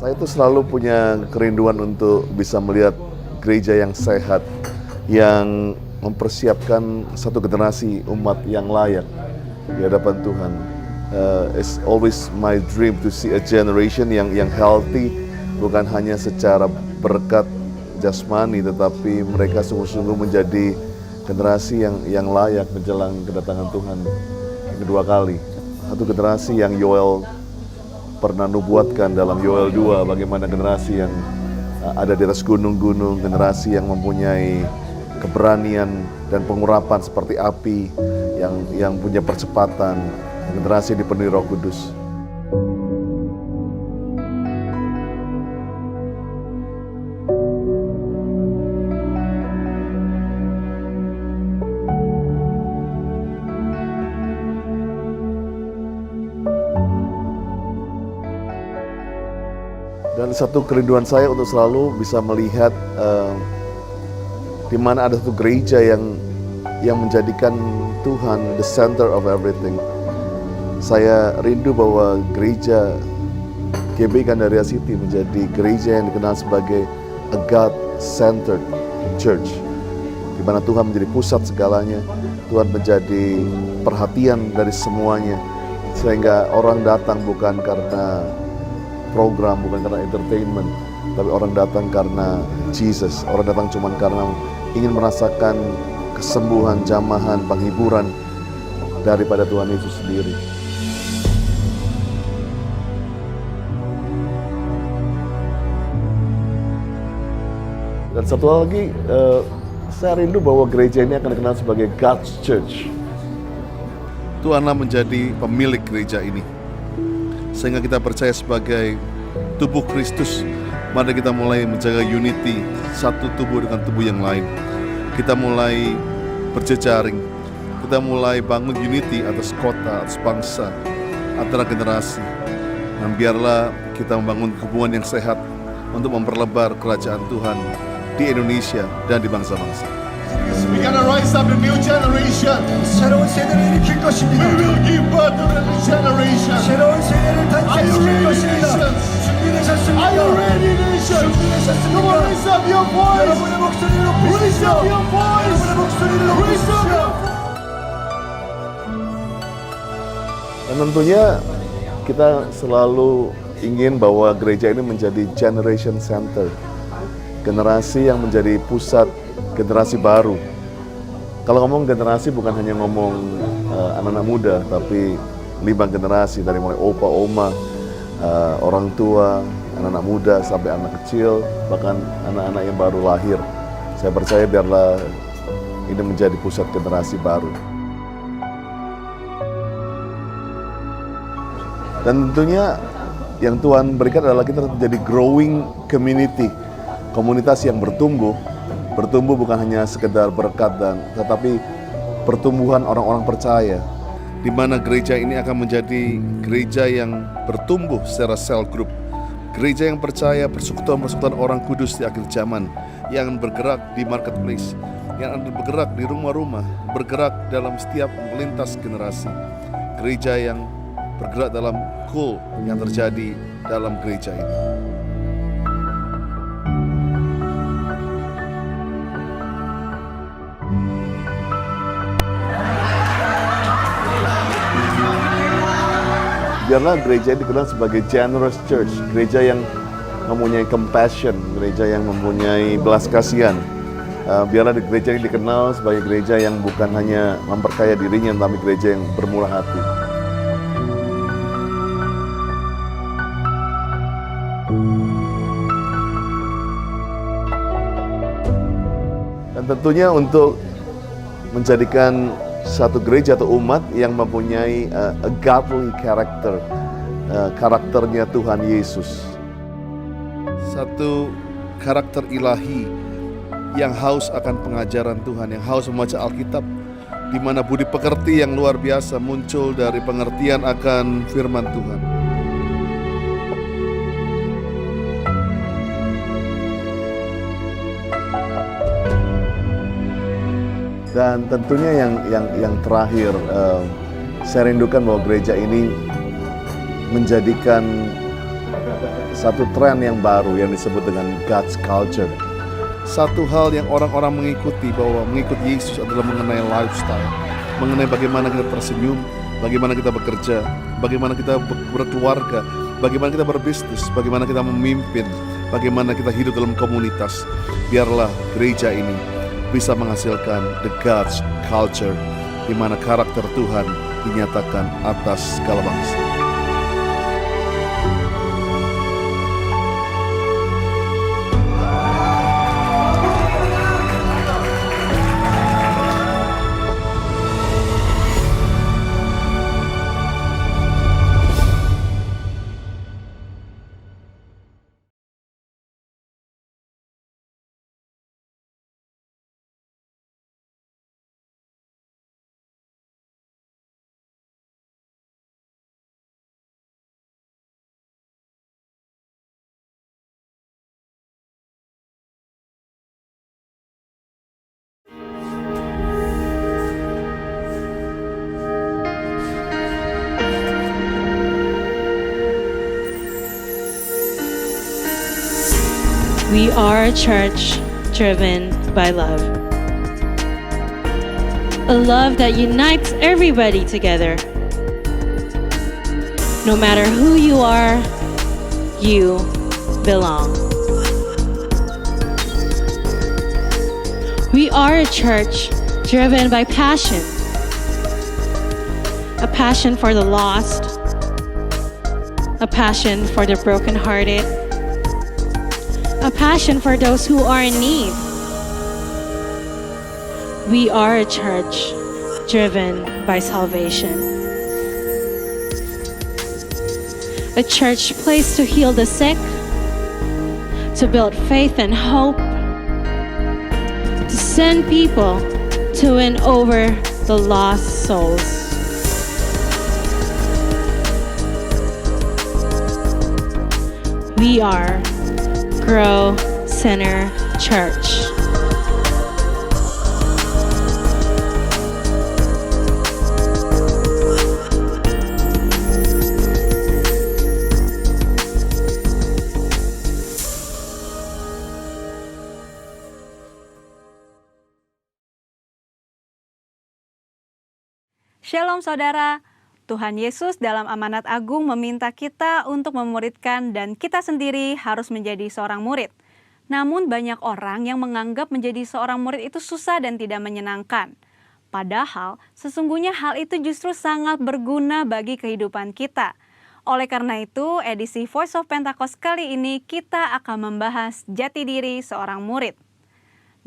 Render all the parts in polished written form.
Saya tuh selalu punya kerinduan untuk bisa melihat gereja yang sehat, yang mempersiapkan satu generasi umat yang layak di hadapan Tuhan. It's always my dream to see a generation yang healthy, bukan hanya secara berkat jasmani, tetapi mereka sungguh-sungguh menjadi generasi yang layak menjelang kedatangan Tuhan yang kedua kali. Satu generasi yang Yoel pernah nubuatkan dalam Yoel 2, bagaimana generasi yang ada di atas gunung-gunung, generasi yang mempunyai keberanian dan pengurapan seperti api, yang punya percepatan, generasi yang dipenuhi Roh Kudus. Dan satu kerinduan saya untuk selalu bisa melihat di mana ada satu gereja yang menjadikan Tuhan the center of everything. Saya rindu bahwa gereja GB Gandaria City menjadi gereja yang dikenal sebagai a God-centered church, di mana Tuhan menjadi pusat segalanya, Tuhan menjadi perhatian dari semuanya, sehingga orang datang bukan karena program, bukan karena entertainment, tapi orang datang karena Jesus. Orang datang cuma karena ingin merasakan kesembuhan, jamahan, penghiburan daripada Tuhan Yesus sendiri. Dan satu hal lagi, saya rindu bahwa gereja ini akan dikenal sebagai God's Church. Tuhanlah menjadi pemilik gereja ini, sehingga kita percaya sebagai tubuh Kristus. Mari kita mulai menjaga unity, satu tubuh dengan tubuh yang lain. Kita mulai berjejaring, kita mulai bangun unity atas kota, atas bangsa, antara generasi. Dan biarlah kita membangun hubungan yang sehat untuk memperlebar kerajaan Tuhan di Indonesia dan di bangsa-bangsa. We gotta rise up a new generation. 새로운 세대를 일으킬 We 것입니다. will give birth to a new generation. 새로운 세대를 Are you 탄생시킬 ready, 것입니다. nations? 준비되셨습니까? Are you ready, nations? Come on, raise up your voice. 여러분의 목소리를 Raise 높이십시오. up your voice. 여러분의 목소리를 Raise up 높이십시오. your Dan tentunya kita selalu ingin bahwa gereja ini menjadi generation center, generasi yang menjadi pusat generasi baru. Kalau ngomong generasi bukan hanya ngomong anak-anak muda, tapi 5 generasi, dari mulai opa, oma, orang tua, anak-anak muda sampai anak kecil, bahkan anak-anak yang baru lahir. Saya percaya biarlah ini menjadi pusat generasi baru. Dan tentunya yang Tuhan berikan adalah kita menjadi growing community, komunitas yang bertumbuh bukan hanya sekedar berkat tetapi pertumbuhan orang-orang percaya, di mana gereja ini akan menjadi gereja yang bertumbuh secara cell group, gereja yang percaya, persekutuan orang kudus di akhir zaman, yang bergerak di marketplace, yang akan bergerak di rumah-rumah, bergerak dalam setiap melintas generasi, gereja yang bergerak dalam cool yang terjadi dalam gereja ini. Biarlah gereja ini dikenal sebagai generous church, gereja yang mempunyai compassion, gereja yang mempunyai belas kasihan. Biarlah gereja ini dikenal sebagai gereja yang bukan hanya memperkaya dirinya, tapi gereja yang bermurah hati. Dan tentunya untuk menjadikan satu gereja atau umat yang mempunyai a godly character, karakternya Tuhan Yesus. Satu karakter ilahi yang haus akan pengajaran Tuhan, yang haus membaca Alkitab, di mana budi pekerti yang luar biasa muncul dari pengertian akan firman Tuhan. Dan tentunya yang terakhir, saya rindukan bahwa gereja ini menjadikan Satu tren yang baru yang disebut dengan God's culture. Satu hal yang orang-orang mengikuti, bahwa mengikuti Yesus adalah mengenai lifestyle, mengenai bagaimana kita tersenyum, bagaimana kita bekerja, bagaimana kita berkeluarga, bagaimana kita berbisnis, bagaimana kita memimpin, bagaimana kita hidup dalam komunitas. Biarlah gereja ini bisa menghasilkan the God's culture, di mana karakter Tuhan dinyatakan atas segala bangsa. We are a church driven by love. A love that unites everybody together. No matter who you are, you belong. We are a church driven by passion. A passion for the lost. A passion for the brokenhearted. A passion for those who are in need. We are a church driven by salvation. A church placed to heal the sick, to build faith and hope, to send people to win over the lost souls. We are Grow Center Church. Shalom saudara, Tuhan Yesus dalam amanat agung meminta kita untuk memuridkan dan kita sendiri harus menjadi seorang murid. Namun banyak orang yang menganggap menjadi seorang murid itu susah dan tidak menyenangkan. Padahal sesungguhnya hal itu justru sangat berguna bagi kehidupan kita. Oleh karena itu, edisi Voice of Pentecost kali ini kita akan membahas jati diri seorang murid.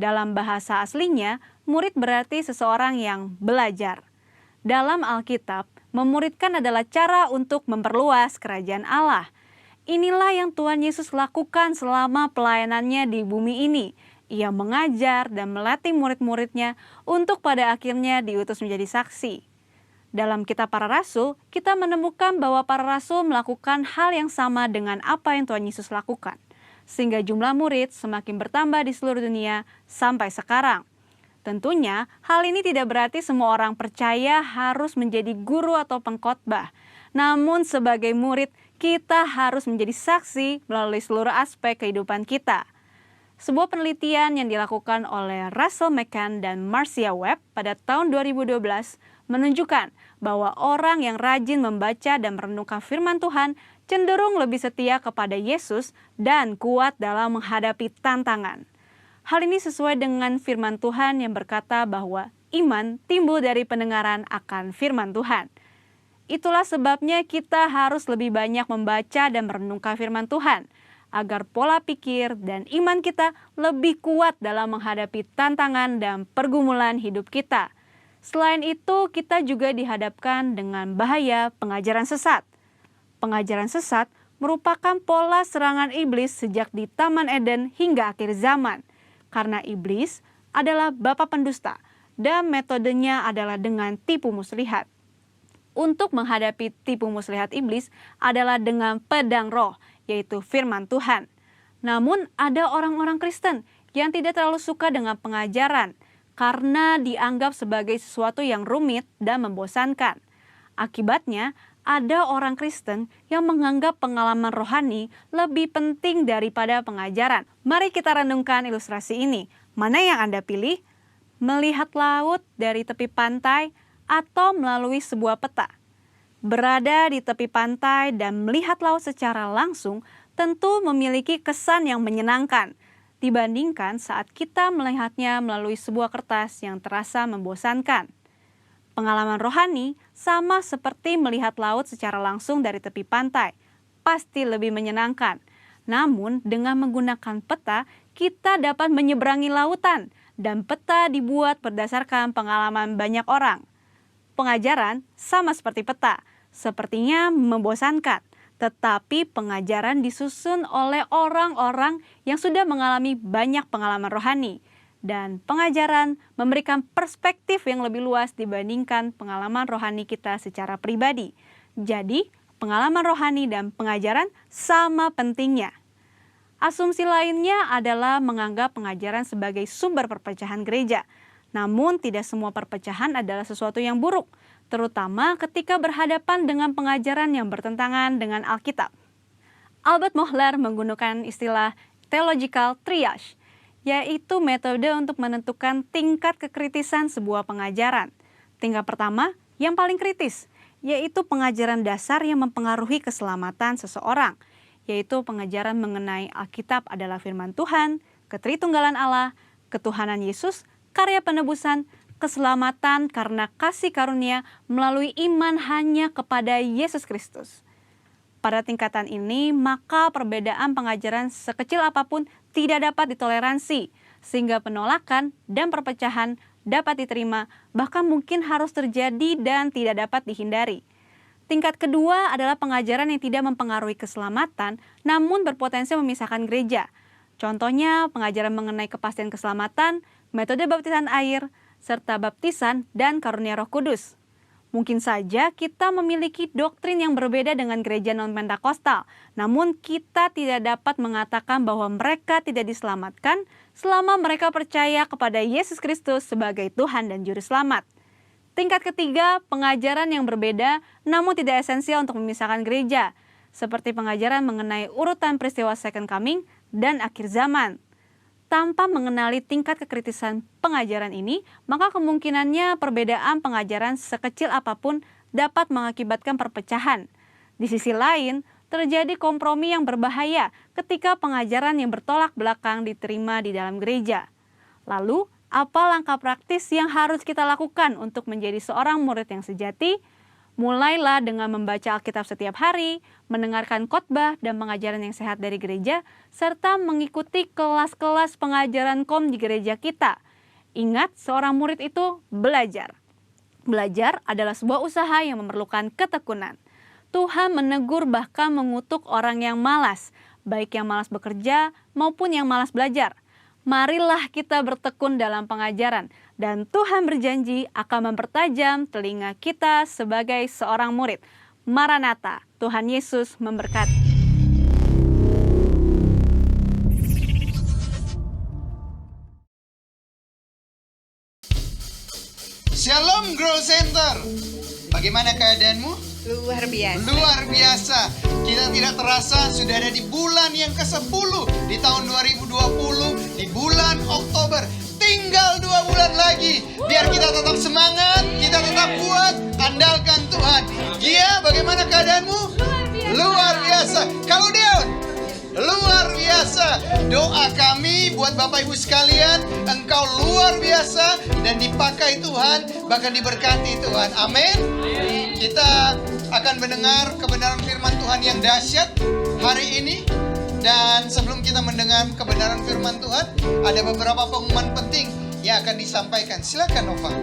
Dalam bahasa aslinya, murid berarti seseorang yang belajar. Dalam Alkitab, memuridkan adalah cara untuk memperluas kerajaan Allah. Inilah yang Tuhan Yesus lakukan selama pelayanannya di bumi ini. Ia mengajar dan melatih murid-muridnya untuk pada akhirnya diutus menjadi saksi. Dalam kitab para rasul, kita menemukan bahwa para rasul melakukan hal yang sama dengan apa yang Tuhan Yesus lakukan. Sehingga jumlah murid semakin bertambah di seluruh dunia sampai sekarang. Tentunya, hal ini tidak berarti semua orang percaya harus menjadi guru atau pengkhotbah. Namun sebagai murid, kita harus menjadi saksi melalui seluruh aspek kehidupan kita. Sebuah penelitian yang dilakukan oleh Russell McCann dan Marcia Webb pada tahun 2012 menunjukkan bahwa orang yang rajin membaca dan merenungkan firman Tuhan cenderung lebih setia kepada Yesus dan kuat dalam menghadapi tantangan. Hal ini sesuai dengan firman Tuhan yang berkata bahwa iman timbul dari pendengaran akan firman Tuhan. Itulah sebabnya kita harus lebih banyak membaca dan merenungkan firman Tuhan, agar pola pikir dan iman kita lebih kuat dalam menghadapi tantangan dan pergumulan hidup kita. Selain itu, kita juga dihadapkan dengan bahaya pengajaran sesat. Pengajaran sesat merupakan pola serangan iblis sejak di Taman Eden hingga akhir zaman. Karena iblis adalah bapa pendusta dan metodenya adalah dengan tipu muslihat. Untuk menghadapi tipu muslihat iblis adalah dengan pedang roh, yaitu firman Tuhan. Namun ada orang-orang Kristen yang tidak terlalu suka dengan pengajaran karena dianggap sebagai sesuatu yang rumit dan membosankan. Akibatnya, ada orang Kristen yang menganggap pengalaman rohani lebih penting daripada pengajaran. Mari kita renungkan ilustrasi ini. Mana yang Anda pilih? Melihat laut dari tepi pantai atau melalui sebuah peta? Berada di tepi pantai dan melihat laut secara langsung tentu memiliki kesan yang menyenangkan dibandingkan saat kita melihatnya melalui sebuah kertas yang terasa membosankan. Pengalaman rohani sama seperti melihat laut secara langsung dari tepi pantai, pasti lebih menyenangkan. Namun dengan menggunakan peta, kita dapat menyeberangi lautan dan peta dibuat berdasarkan pengalaman banyak orang. Pengajaran sama seperti peta, sepertinya membosankan, tetapi pengajaran disusun oleh orang-orang yang sudah mengalami banyak pengalaman rohani. Dan pengajaran memberikan perspektif yang lebih luas dibandingkan pengalaman rohani kita secara pribadi. Jadi, pengalaman rohani dan pengajaran sama pentingnya. Asumsi lainnya adalah menganggap pengajaran sebagai sumber perpecahan gereja. Namun, tidak semua perpecahan adalah sesuatu yang buruk, terutama ketika berhadapan dengan pengajaran yang bertentangan dengan Alkitab. Albert Mohler menggunakan istilah theological triage, yaitu metode untuk menentukan tingkat kekritisan sebuah pengajaran. Tingkat pertama, yang paling kritis, yaitu pengajaran dasar yang mempengaruhi keselamatan seseorang, yaitu pengajaran mengenai Alkitab adalah firman Tuhan, ketritunggalan Allah, ketuhanan Yesus, karya penebusan, keselamatan karena kasih karunia melalui iman hanya kepada Yesus Kristus. Pada tingkatan ini, maka perbedaan pengajaran sekecil apapun tidak dapat ditoleransi, sehingga penolakan dan perpecahan dapat diterima, bahkan mungkin harus terjadi dan tidak dapat dihindari. Tingkat kedua adalah pengajaran yang tidak mempengaruhi keselamatan, namun berpotensi memisahkan gereja. Contohnya, pengajaran mengenai kepastian keselamatan, metode baptisan air, serta baptisan dan karunia Roh Kudus. Mungkin saja kita memiliki doktrin yang berbeda dengan gereja non-Pentakosta, namun kita tidak dapat mengatakan bahwa mereka tidak diselamatkan selama mereka percaya kepada Yesus Kristus sebagai Tuhan dan Juru Selamat. Tingkat ketiga, pengajaran yang berbeda namun tidak esensial untuk memisahkan gereja, seperti pengajaran mengenai urutan peristiwa Second Coming dan akhir zaman. Tanpa mengenali tingkat kekritisan pengajaran ini, maka kemungkinannya perbedaan pengajaran sekecil apapun dapat mengakibatkan perpecahan. Di sisi lain, terjadi kompromi yang berbahaya ketika pengajaran yang bertolak belakang diterima di dalam gereja. Lalu, apa langkah praktis yang harus kita lakukan untuk menjadi seorang murid yang sejati? Mulailah dengan membaca Alkitab setiap hari, mendengarkan khotbah dan pengajaran yang sehat dari gereja, serta mengikuti kelas-kelas pengajaran KOM di gereja kita. Ingat, seorang murid itu belajar. Belajar adalah sebuah usaha yang memerlukan ketekunan. Tuhan menegur bahkan mengutuk orang yang malas, baik yang malas bekerja maupun yang malas belajar. Marilah kita bertekun dalam pengajaran, dan Tuhan berjanji akan mempertajam telinga kita sebagai seorang murid. Maranatha, Tuhan Yesus memberkati. Shalom Grow Center. Bagaimana keadaanmu? Luar biasa. Luar biasa. Kita tidak terasa sudah ada di bulan yang ke-10 di tahun 2020, di bulan Oktober. Tinggal 2 bulan lagi. Biar kita tetap semangat, kita tetap kuat, andalkan Tuhan. Gia, bagaimana keadaanmu? Luar biasa. Kalau Deon, luar biasa. Doa kami buat Bapak Ibu sekalian, engkau luar biasa dan dipakai Tuhan, bahkan diberkati Tuhan. Amin. Kita akan mendengar kebenaran firman Tuhan yang dahsyat hari ini. Dan sebelum kita mendengar kebenaran firman Tuhan, ada beberapa pengumuman penting yang akan disampaikan. Silakan Nova.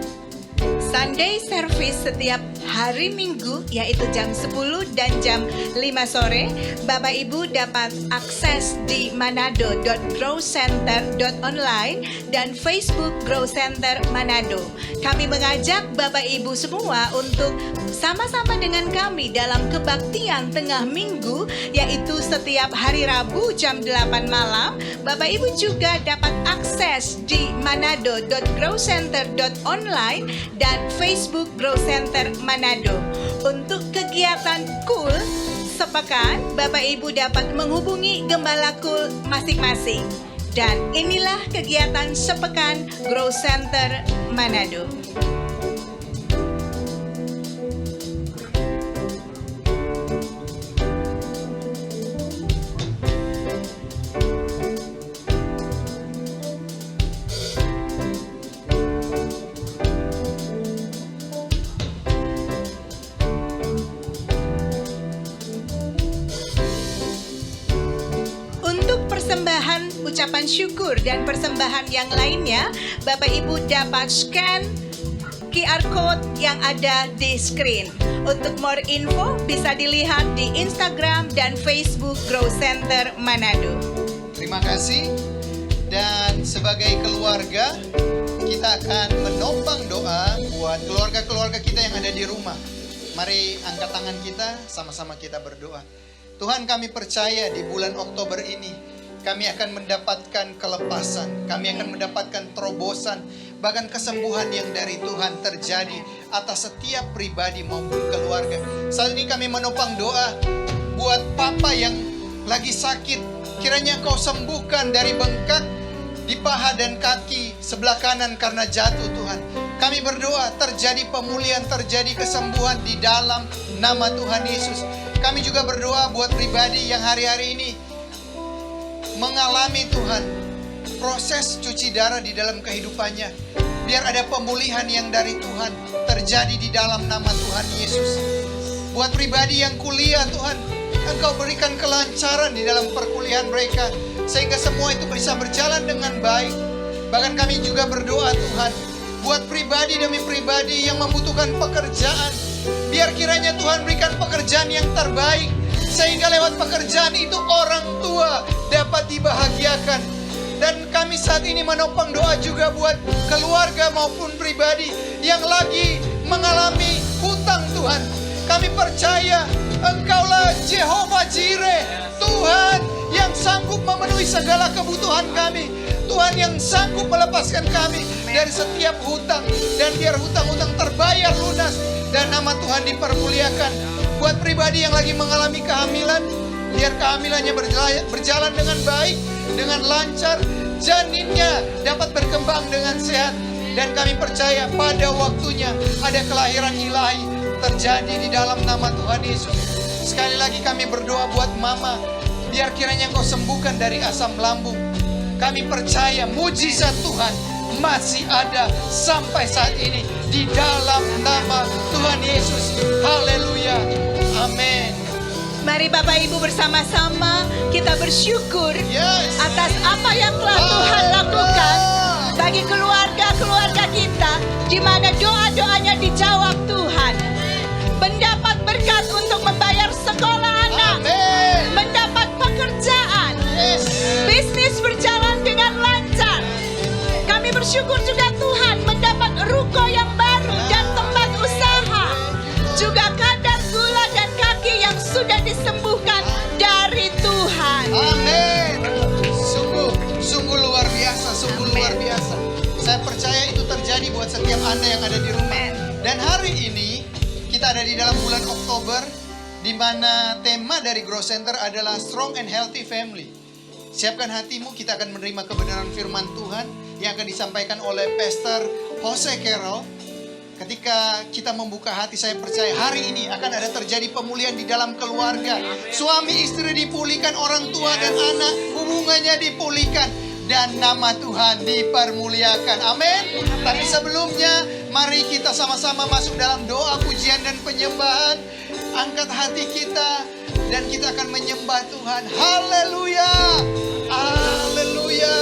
Sunday service setiap hari Minggu yaitu jam 10 dan jam 5 sore. Bapak Ibu dapat akses di manado.growcenter.online dan Facebook Grow Center Manado. Kami mengajak Bapak Ibu semua untuk sama-sama dengan kami dalam kebaktian tengah minggu yaitu setiap hari Rabu jam 8 malam. Bapak Ibu juga dapat akses di manado.growcenter.online dan Facebook Grow Center Manado. Untuk kegiatan KUL sepekan, Bapak Ibu dapat menghubungi gembala KUL masing-masing. Dan inilah kegiatan sepekan Grow Center Manado. Persembahan ucapan syukur dan persembahan yang lainnya, Bapak Ibu dapat scan QR code yang ada di screen. Untuk more info bisa dilihat di Instagram dan Facebook Grow Center Manado. Terima kasih. Dan sebagai keluarga, kita akan menopang doa buat keluarga-keluarga kita yang ada di rumah. Mari angkat tangan kita, sama-sama kita berdoa. Tuhan, kami percaya di bulan Oktober ini kami akan mendapatkan kelepasan, kami akan mendapatkan terobosan, bahkan kesembuhan yang dari Tuhan terjadi atas setiap pribadi maupun keluarga. Saat ini kami menopang doa buat papa yang lagi sakit, kiranya Engkau sembuhkan dari bengkak di paha dan kaki sebelah kanan karena jatuh Tuhan. Kami berdoa terjadi pemulihan, terjadi kesembuhan di dalam nama Tuhan Yesus. Kami juga berdoa buat pribadi yang hari-hari ini mengalami Tuhan proses cuci darah di dalam kehidupannya. Biar ada pemulihan yang dari Tuhan terjadi di dalam nama Tuhan Yesus. Buat pribadi yang kuliah Tuhan, Engkau berikan kelancaran di dalam perkuliahan mereka, sehingga semua itu bisa berjalan dengan baik. Bahkan kami juga berdoa Tuhan, buat pribadi demi pribadi yang membutuhkan pekerjaan, biar kiranya Tuhan berikan pekerjaan yang terbaik, sehingga lewat pekerjaan itu orang tua dapat dibahagiakan. Dan kami saat ini menopang doa juga buat keluarga maupun pribadi yang lagi mengalami hutang Tuhan. Kami percaya Engkaulah Jehovah Jireh, Tuhan yang sanggup memenuhi segala kebutuhan kami, Tuhan yang sanggup melepaskan kami dari setiap hutang, dan biar hutang-hutang terbayar lunas dan nama Tuhan dipermuliakan. Buat pribadi yang lagi mengalami kehamilan, biar kehamilannya berjalan dengan baik, dengan lancar, janinnya dapat berkembang dengan sehat. Dan kami percaya pada waktunya ada kelahiran ilahi terjadi di dalam nama Tuhan Yesus. Sekali lagi kami berdoa buat mama, biar kiranya Engkau sembuhkan dari asam lambung. Kami percaya mujizat Tuhan masih ada sampai saat ini di dalam nama Tuhan Yesus. Haleluya. Amin. Mari Bapak Ibu bersama-sama kita bersyukur atas apa yang telah Tuhan lakukan bagi keluarga-keluarga kita, di mana doa-doanya dijawab Tuhan. Mendapat berkat untuk membayar sekolah anak, mendapat pekerjaan, bisnis berjalan dengan lancar. Kami bersyukur juga Tuhan mendapat ruko yang baru dan tempat usaha, juga kadar gula dan kaki yang sudah disembuhkan dari Tuhan. Amin. Sungguh luar biasa, sungguh luar biasa. Saya percaya itu terjadi buat setiap Anda yang ada di rumah. Dan hari ini kita ada di dalam bulan Oktober, di mana tema dari Grow Center adalah Strong and Healthy Family. Siapkan hatimu, kita akan menerima kebenaran firman Tuhan yang akan disampaikan oleh Pastor Jose Carroll. Ketika kita membuka hati, saya percaya hari ini akan ada terjadi pemulihan di dalam keluarga. Suami istri dipulihkan, orang tua dan anak hubungannya dipulihkan, dan nama Tuhan dipermuliakan. Amin. Tapi sebelumnya, mari kita sama-sama masuk dalam doa pujian dan penyembahan. Angkat hati kita dan kita akan menyembah Tuhan. Haleluya. Haleluya.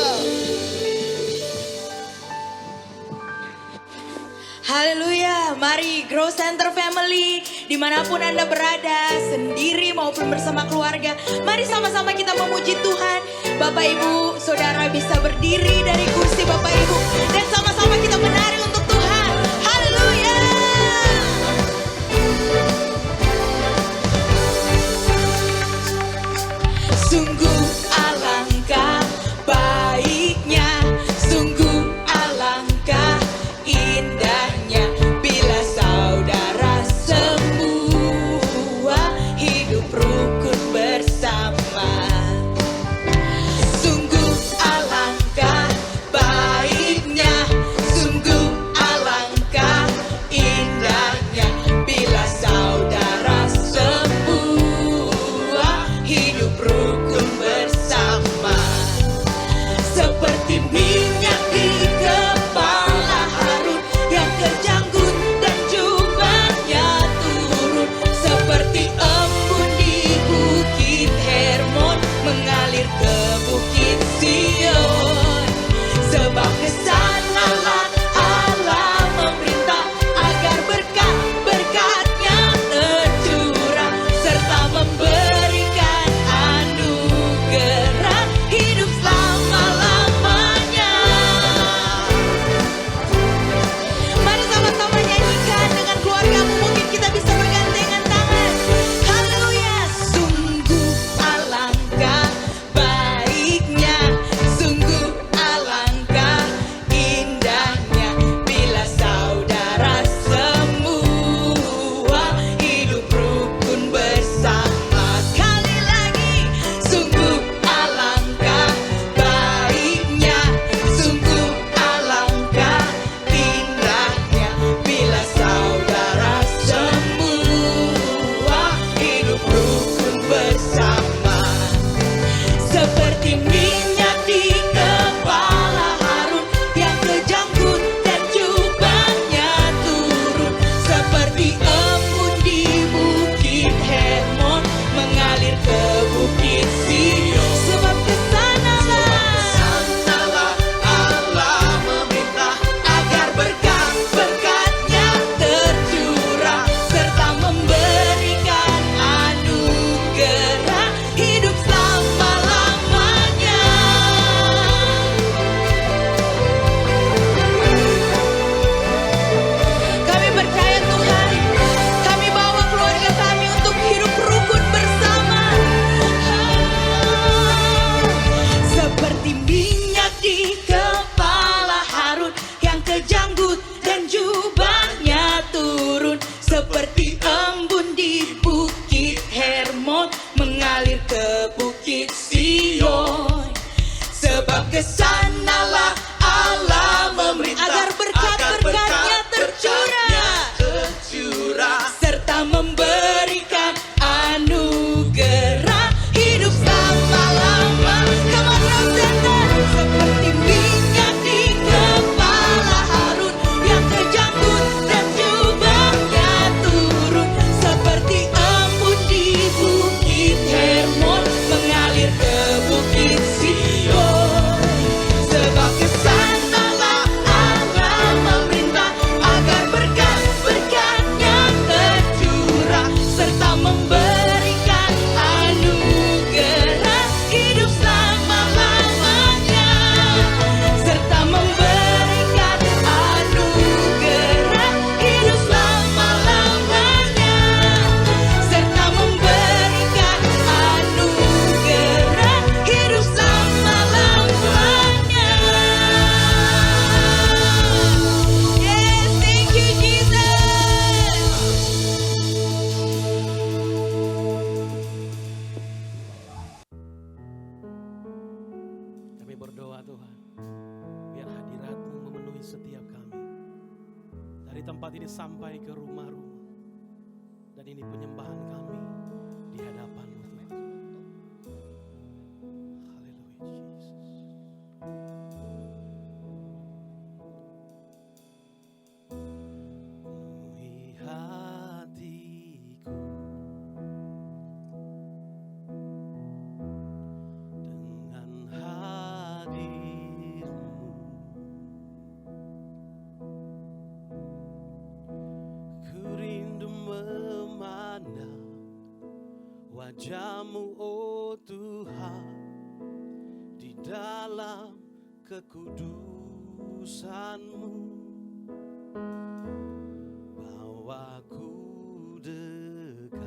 Haleluya, mari Grow Center Family, dimanapun Anda berada, sendiri maupun bersama keluarga, mari sama-sama kita memuji Tuhan. Bapak Ibu, Saudara bisa berdiri dari kursi Bapak Ibu, dan sama-sama kita menari untuk Tuhan. Haleluya. Sungguh alangkah baiknya, sungguh alangkah indahnya bila saudara sembuh. sanalah Allah memerintah agar berkat-berkatnya tercurah serta memberikan anugerah hidup selama-lama. Come on, Grow Center. Seperti minyak di kepala Harun yang terjangkut dan jubahnya turun, seperti embun di bukit Hermon mengalir ke bukit Sion. Sebab kesanalah Allah memerintah agar berkat-berkatnya tercurah serta memberikan anugerah hidup selama-lamanya, serta memberikan anugerah hidup selama-lamanya, serta memberikan anugerah hidup selama-lamanya. Yes, thank you Jesus. Kami berdoa Tuhan, biar hadirat-Mu memenuhi setiap kami. Dari tempat ini sampai ke rumah-rumah. Dan ini penyembahan kami di hadapan-Mu Tuhan. Haleluya Yesus. Penuhi hatiku dengan hadir-Mu. Ku rindu memandang wajah-Mu, oh Tuhan, di dalam kekudusan-Mu. Bawaku dekat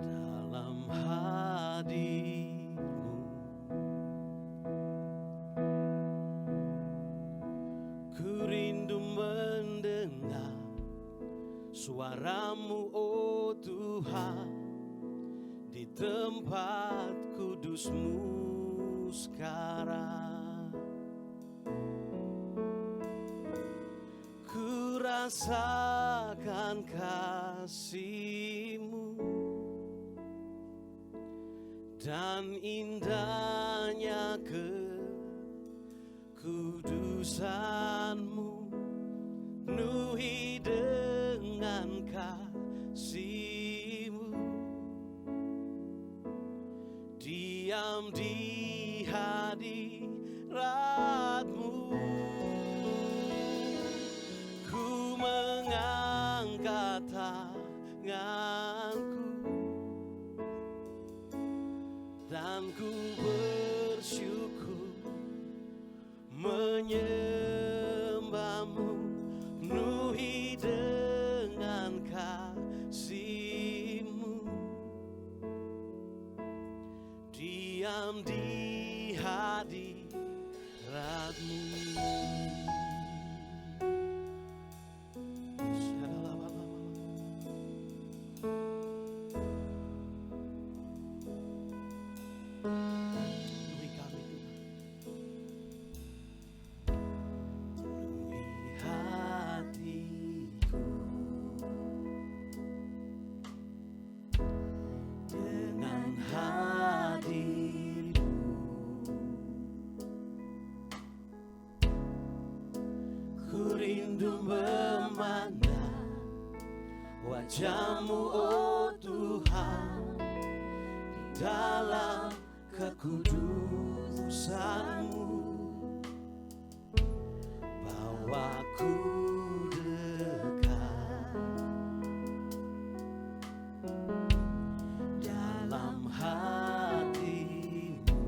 dalam hadir-Mu. Ku rindu mendengar suara-Mu, oh Tuhan, di tempat kudus-Mu sekarang. Ku rasakan kasih-Mu dan indahnya kekudusan-Mu, penuhi dengan kasih-Mu, diam di hadirat-Mu. Ku mengangkat tanganku dan ku bersyukur menyembah-Mu, penuhi dengan kasih-Mu, diam di hadirat-Mu. Penuhi kami Tuhan, penuhi hatiku dengan hadir-Mu. Ku rindu memandang wajah-Mu, oh Tuhan, di dalam kekudusan-Mu. Bawaku dekat dalam hati-Mu.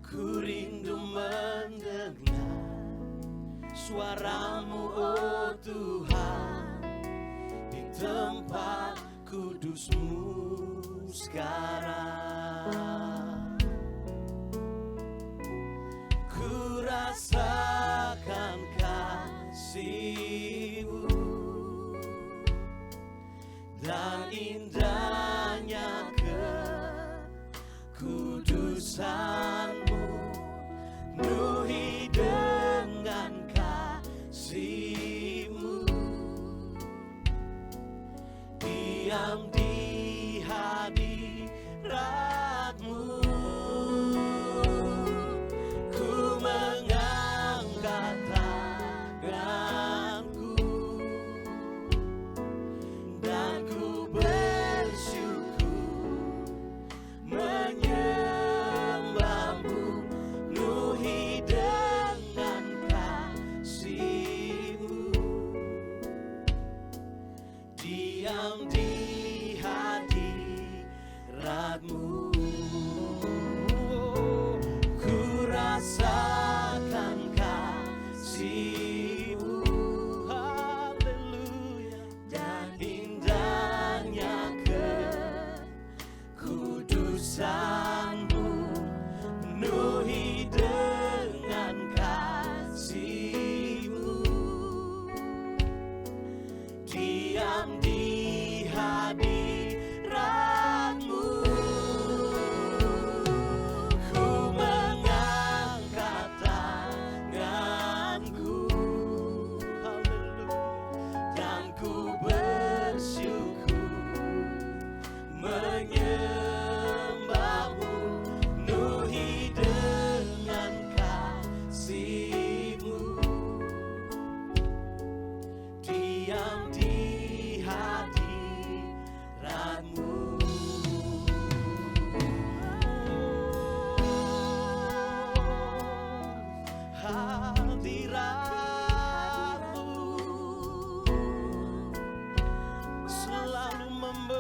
Ku rindu mendengar suara-Mu, oh Tuhan, di tempat kudus-Mu sekarang. Ku rasakan kasih-Mu dan indahnya kekudusan-Mu, penuhi dengan kasih-Mu, diam di hadirat-Mu, ku mengangkat tanganku dan ku bersyukur menyembah-Mu, penuhi dengan kasih-Mu, diam di hadirat-Mu, ku rasakan kasih-Mu, haleluya, dan indahnya kekudusan-Mu, penuhi dengan kasih-Mu, diam di hadirat-Mu, ku mengangkat tanganku, haleluya, dan ku bersyukur menyembah-Mu, penuhi dengan kasih-Mu, diam di hadirat-Mu. Hadirat-Mu selalu memenuhi.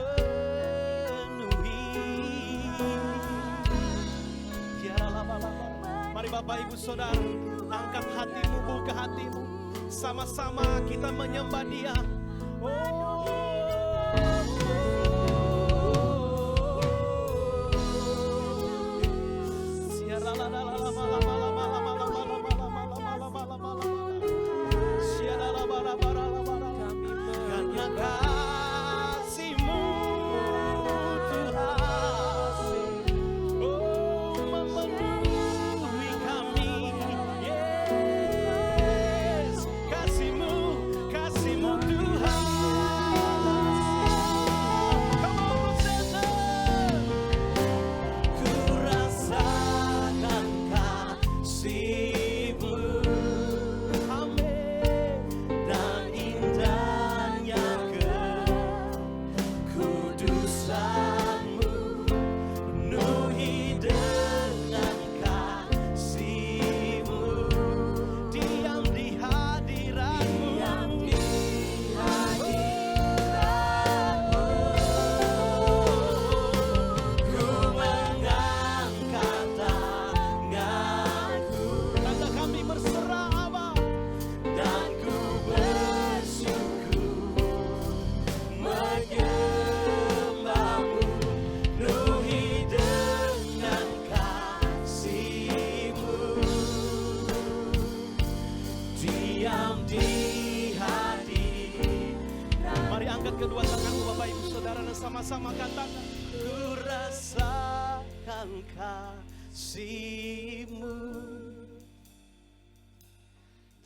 Mari Bapak Ibu Saudara, angkat hatimu, buka hatimu, sama-sama kita menyembah Dia. Karena kasih-Mu Tuhan, memenuhi kami. Yes, kasih-Mu Tuhan. Come on, Satan. Ku rasakan kasih-Mu, amin, dan indahnya kekudusan-Mu, penuhi dengan kasih-Mu, diam di hadirat-Mu, ku mengangkat tanganku, tanda kami berserah Aba, dan ku bersyukur menyembah-Mu, penuhi dengan kasih-Mu, diam di hadirat. Mari angkat kedua tanganmu Bapak Ibu Saudara dan sama-sama katakan, ku rasakan kasih-Mu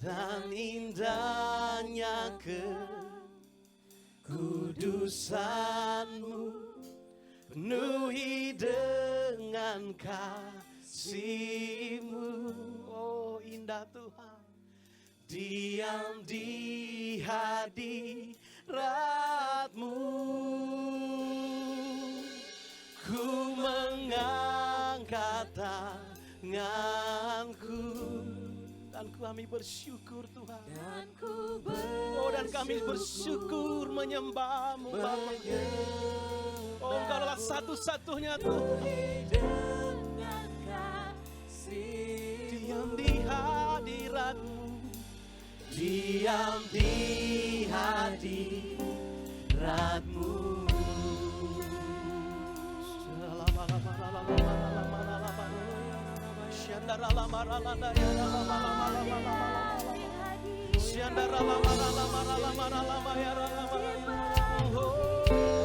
dan indahnya kekudusan-Mu, penuhi dengan kasih-Mu. Oh indah Tuhan, diam di hadirat-Mu, ku mengangkat tanganku, dan kami bersyukur Tuhan, dan kami bersyukur menyembah-Mu Bapa. Oh Engkau adalah satu-satunya Tuhan, diam di hadirat-Mu, diam di hadirat-Mu. Oh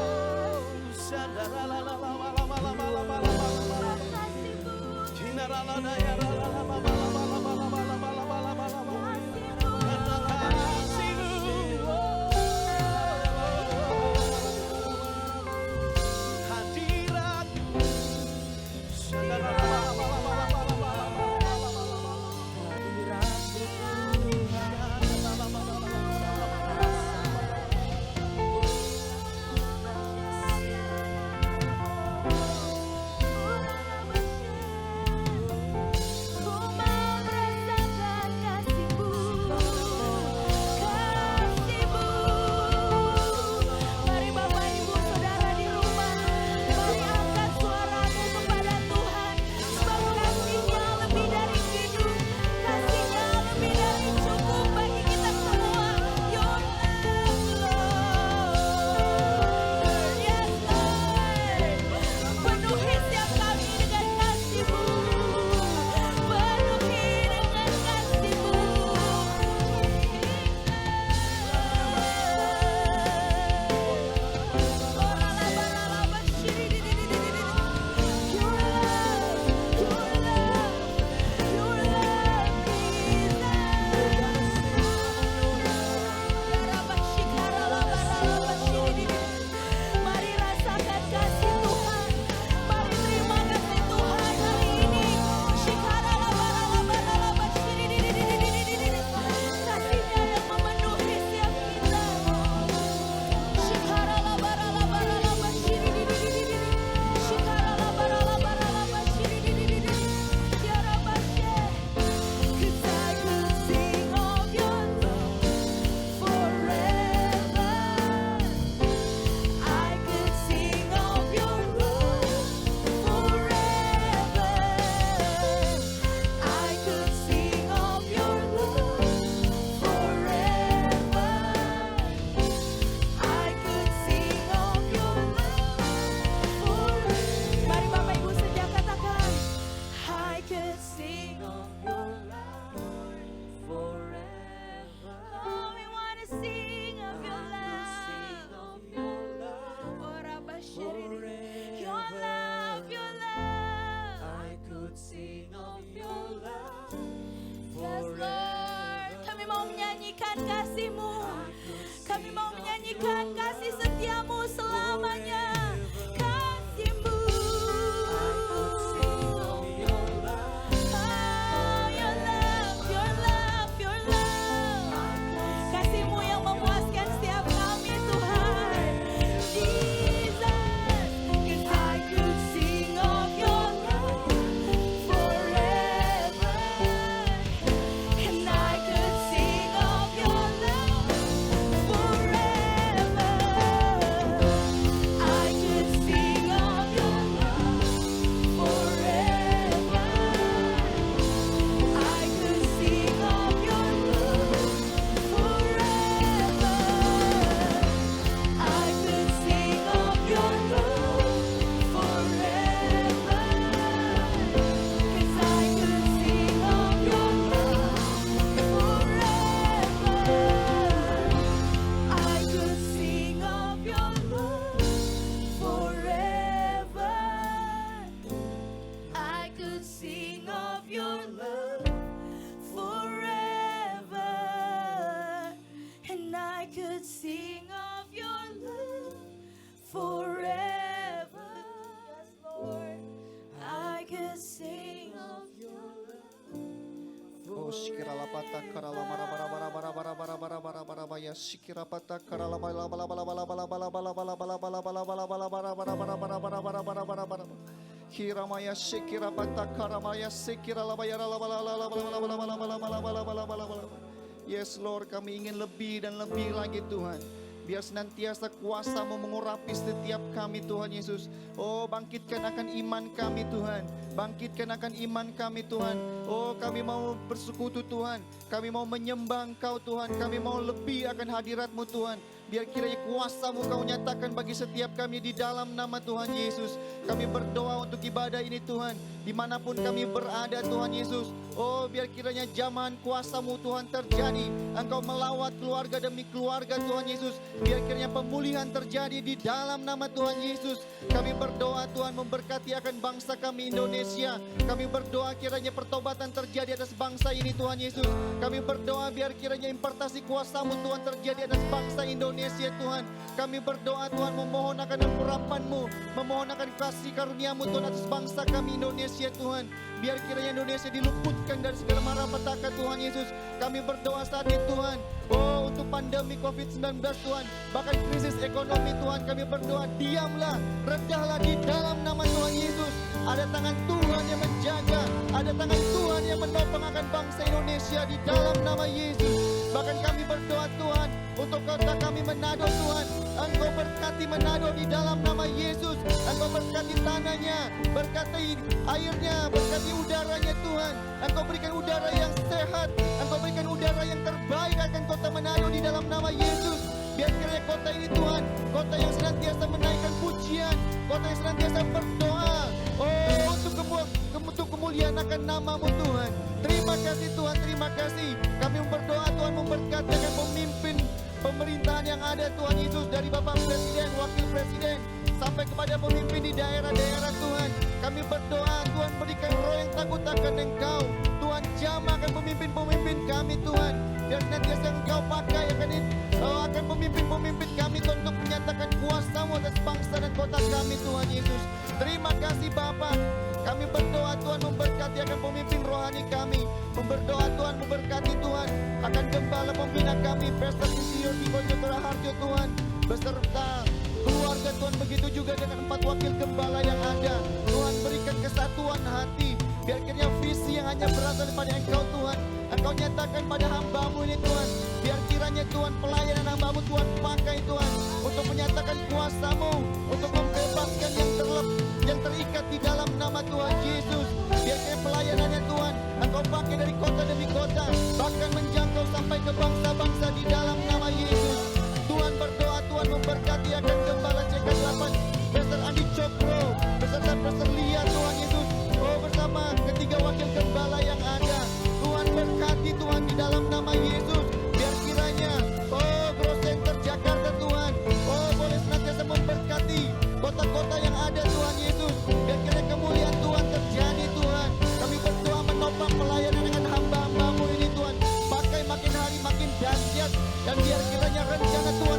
Kami mau menyanyikan kasih setiamu selamanya. Kasih-Mu. Oh, your love, your love, your love. Kasih-Mu yang memuaskan setiap kami Tuhan. Jesus, 'cause I could sing of your love forever. And I could sing of your love forever. I could sing of your love forever. I could sing of your love forever. I could sing of your love forever. 'Cause I could sing of your love forever. I could sing of your love forever. I could sing of your love forever. And I could sing of your love forever. Yes, Lord. I could sing of your love. Oh, shikira la pata karala bara bara bara bara bara bara bara bara bara bara ya shikira pata karala bala bala bala bala bala bala bala bala bala bala bala bala bala bara bara bara bara bara bara bara bara bara Kira maya shikira pata karamaya shikira la bayara la bala bala bala bala bala bala bala bala bala bala bala. Yes Lord, kami ingin lebih dan lebih lagi Tuhan. Biar senantiasa kuasa-Mu mengurapi setiap kami Tuhan Yesus. Oh, bangkitkan akan iman kami Tuhan. Bangkitkan akan iman kami Tuhan. Oh, kami mau bersekutu Tuhan. Kami mau menyembah Engkau Tuhan. Kami mau lebih akan hadirat-Mu Tuhan. Biar kiranya kuasa-Mu Kau nyatakan bagi setiap kami di dalam nama Tuhan Yesus. Kami berdoa untuk ibadah ini Tuhan. Dimanapun kami berada Tuhan Yesus. Oh, biar kiranya jamahan kuasa-Mu Tuhan terjadi. Engkau melawat keluarga demi keluarga Tuhan Yesus. Biar kiranya pemulihan terjadi di dalam nama Tuhan Yesus. Kami berdoa Tuhan memberkati akan bangsa kami Indonesia. Kami berdoa kiranya pertobatan terjadi atas bangsa ini Tuhan Yesus. Kami berdoa biar kiranya impartasi kuasa-Mu Tuhan terjadi atas bangsa Indonesia Tuhan. Kami berdoa Tuhan memohon akan urapan-Mu, memohon akan kasih karunia-Mu Tuhan atas bangsa kami Indonesia Tuhan. Biar kiranya Indonesia diluputkan dari segala mara petaka Tuhan Yesus. Kami berdoa saat ini Tuhan. Oh, untuk pandemi COVID-19 Tuhan, bahkan krisis ekonomi Tuhan, kami berdoa diamlah, redahlah di dalam nama Tuhan Yesus. Ada tangan Tuhan yang menjaga, ada tangan Tuhan yang menopang akan bangsa Indonesia di dalam nama Yesus. Bahkan kami berdoa Tuhan untuk kota kami Manado Tuhan. Engkau berkati Manado di dalam nama Yesus. Engkau berkati tanahnya, berkati airnya, berkati udaranya Tuhan. Engkau berikan udara yang sehat, Engkau berikan udara yang terbaik akan kota Manado di dalam nama Yesus. Biar kiranya kota ini Tuhan, kota yang senantiasa menaikkan pujian, kota yang senantiasa berdoa. Oh, untuk kemuliaan akan nama-Mu Tuhan. Terima kasih Tuhan, terima kasih. Kami berdoa Tuhan memberkati akan pemimpin pemerintahan yang ada Tuhan Yesus, dari Bapak Presiden, Wakil Presiden, sampai kepada pemimpin di daerah-daerah Tuhan. Kami berdoa Tuhan berikan roh yang takut akan Engkau. Tuhan jamah akan pemimpin-pemimpin kami Tuhan. Biar senantiasa Engkau pakai akan pemimpin-pemimpin kami Tuhan, untuk menyatakan kuasa-Mu atas bangsa dan kota kami Tuhan Yesus. Terima kasih Bapa. Kami berdoa Tuhan memberkati akan pemimpin rohani kami. Berdoa Tuhan memberkati Tuhan akan gembala pembina kami, Pastor Insinyur Tikonjo Raharjo Tuhan, beserta keluarga Tuhan. Begitu juga dengan 4 wakil gembala yang ada. Tuhan berikan kesatuan hati. Biar kiranya visi yang hanya berasal daripada Engkau Tuhan, Engkau nyatakan pada hamba-Mu ini Tuhan. Biar kiranya Tuhan pelayanan hamba-Mu Tuhan pakai Tuhan untuk menyatakan kuasa-Mu, untuk membebaskan yang terikat di dalam nama Tuhan Yesus. Biar kiranya pelayanannya Tuhan Engkau pakai dari kota demi kota, bahkan menjangkau sampai ke bangsa-bangsa di dalam nama Yesus. Tuhan berdoa Tuhan memberkati akan gembala CK8 Pastor Andi Cokro beserta Pastor Lia Tuhan Yesus. Oh, bersama ketiga wakil gembala yang ada. Tuhan berkati Tuhan di dalam nama Yesus. Biar kiranya Growth Center Jakarta Tuhan boleh senantiasa memberkati kota-kota yang ada Tuhan Yesus. Biar kiranya kemuliaan Tuhan terjadi Tuhan. Kami berdoa menopang pelayanan dengan hamba-hamba-Mu ini Tuhan. Pakai makin hari makin dahsyat, dan biar kiranya rencana Tuhan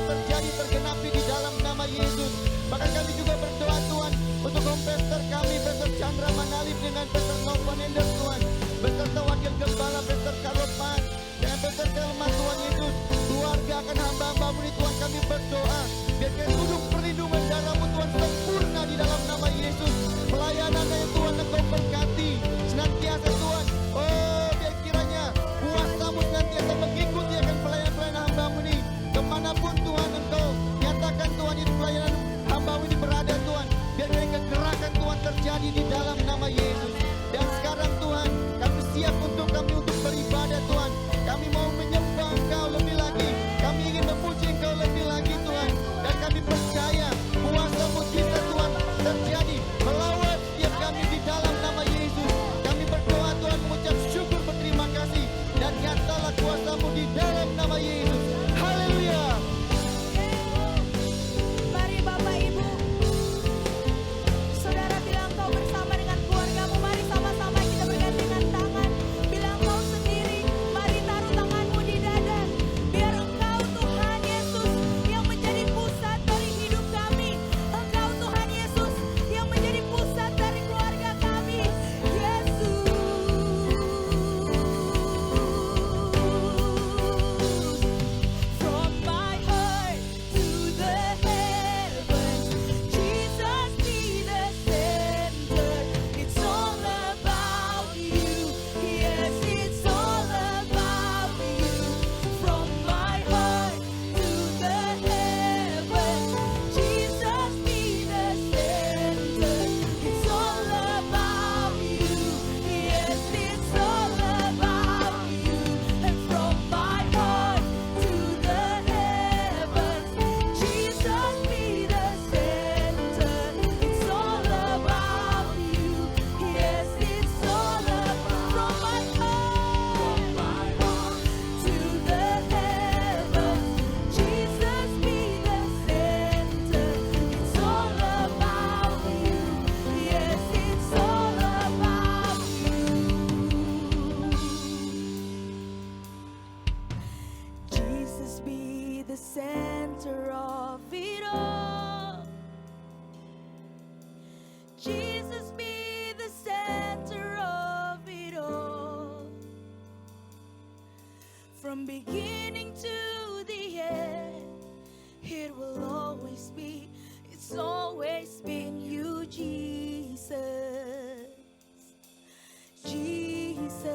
terkelemahan Tuhan Yesus. Keluarga akan hamba-hamba-Mu ini Tuhan, kami berdoa. Biarkan turun perlindungan darah-Mu Tuhan sempurna di dalam nama Yesus. Pelayanan yang Tuhan Engkau berkati senantiasa Tuhan. Oh, biar kiranya kuasa-Mu senantiasa mengikuti akan pelayanan-pelayanan hamba-Mu ini. Kemanapun Tuhan Engkau nyatakan Tuhan itu pelayanan hamba-Mu ini berada Tuhan. Biar kegerakan Tuhan terjadi di dalam nama Yesus. Dan sekarang Tuhan, kami siap untuk beribadah Tuhan. Kami mau menyembah Engkau lebih lagi. Kami ingin memuji Engkau lebih lagi Tuhan. Dan kami percaya kuasa mujizat Tuhan terjadi melawat setiap kami di dalam nama Yesus. Kami berdoa Tuhan, mengucap syukur berterima kasih. Dan nyatalah kuasa-Mu di dalam nama Yesus. Haleluya. Mari Bapak Ibu, Saudara, bila Engkau bersama dengan keluargamu, mari sama-sama kita bergandengan tangan. Bila Engkau sendiri, mari taruh tanganmu di dada. Biar Engkau Tuhan Yesus yang menjadi pusat dari hidup kami. Engkau Tuhan Yesus yang menjadi pusat dari keluarga kami. Yesus, from my heart to the heavens, Jesus be the center. It's all about you. Yes, it's all about you. From my heart to the heavens, Jesus be the center. It's all about you. Yes, it's all about you. And from my heart to the heavens, Jesus be the center. It's all about you. Yes, it's all about. From my heart to the heavens, Jesus be the center. It's all about you. Yes, it's all about you. Jesus be the center of it all. Jesus be the center of it all. From beginning to the end, it will always be, it's always been you, Jesus. Jesus,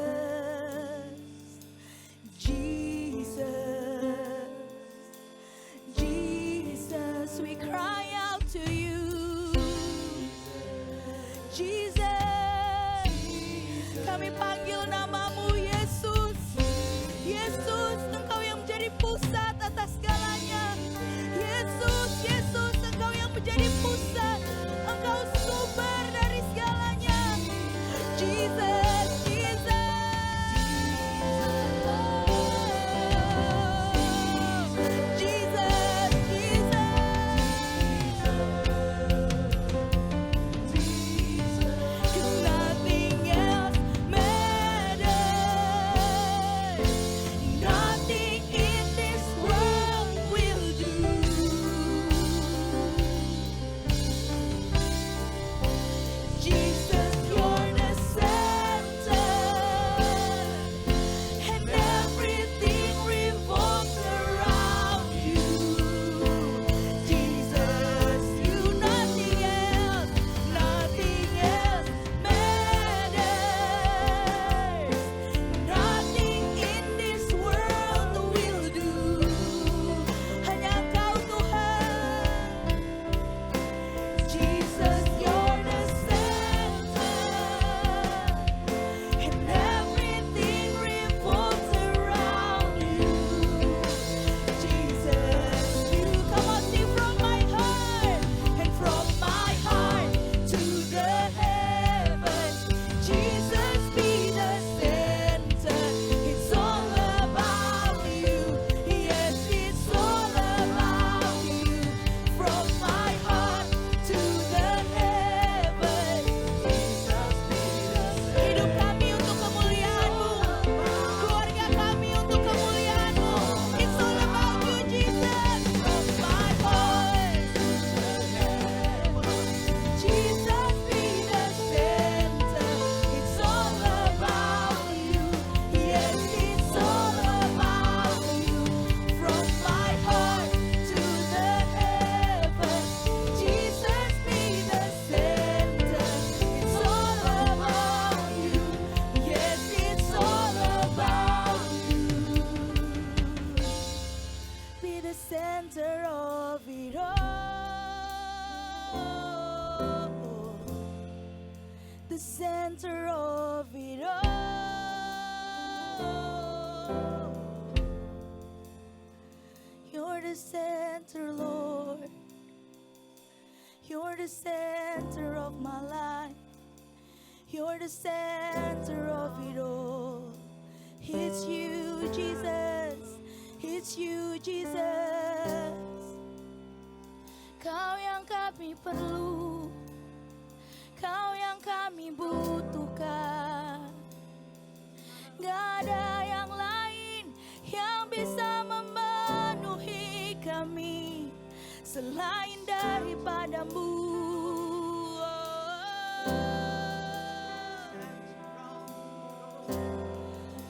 Jesus, Jesus, we cry out to you. Jesus, kami panggil namamu Yesus. Yesus, Engkau yang menjadi pusat atas segalanya. Yesus, Yesus, Engkau yang menjadi pusat. Engkau sumber dari segalanya. center, Lord. You're the center of my life. You're the center of it all. It's you, Jesus. It's you, Jesus. Kau yang kami perlu, Kau yang kami butuhkan. Gak ada yang lain yang bisa memenuhi kami selain daripadamu.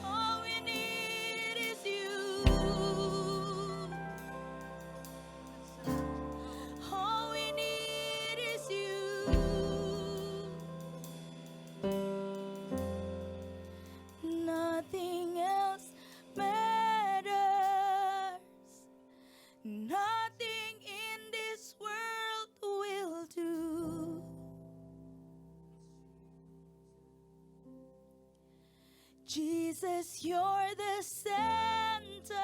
All we need is you. All we need is you. Nothing else matters. Nothing in this world will do. Jesus, you're the center,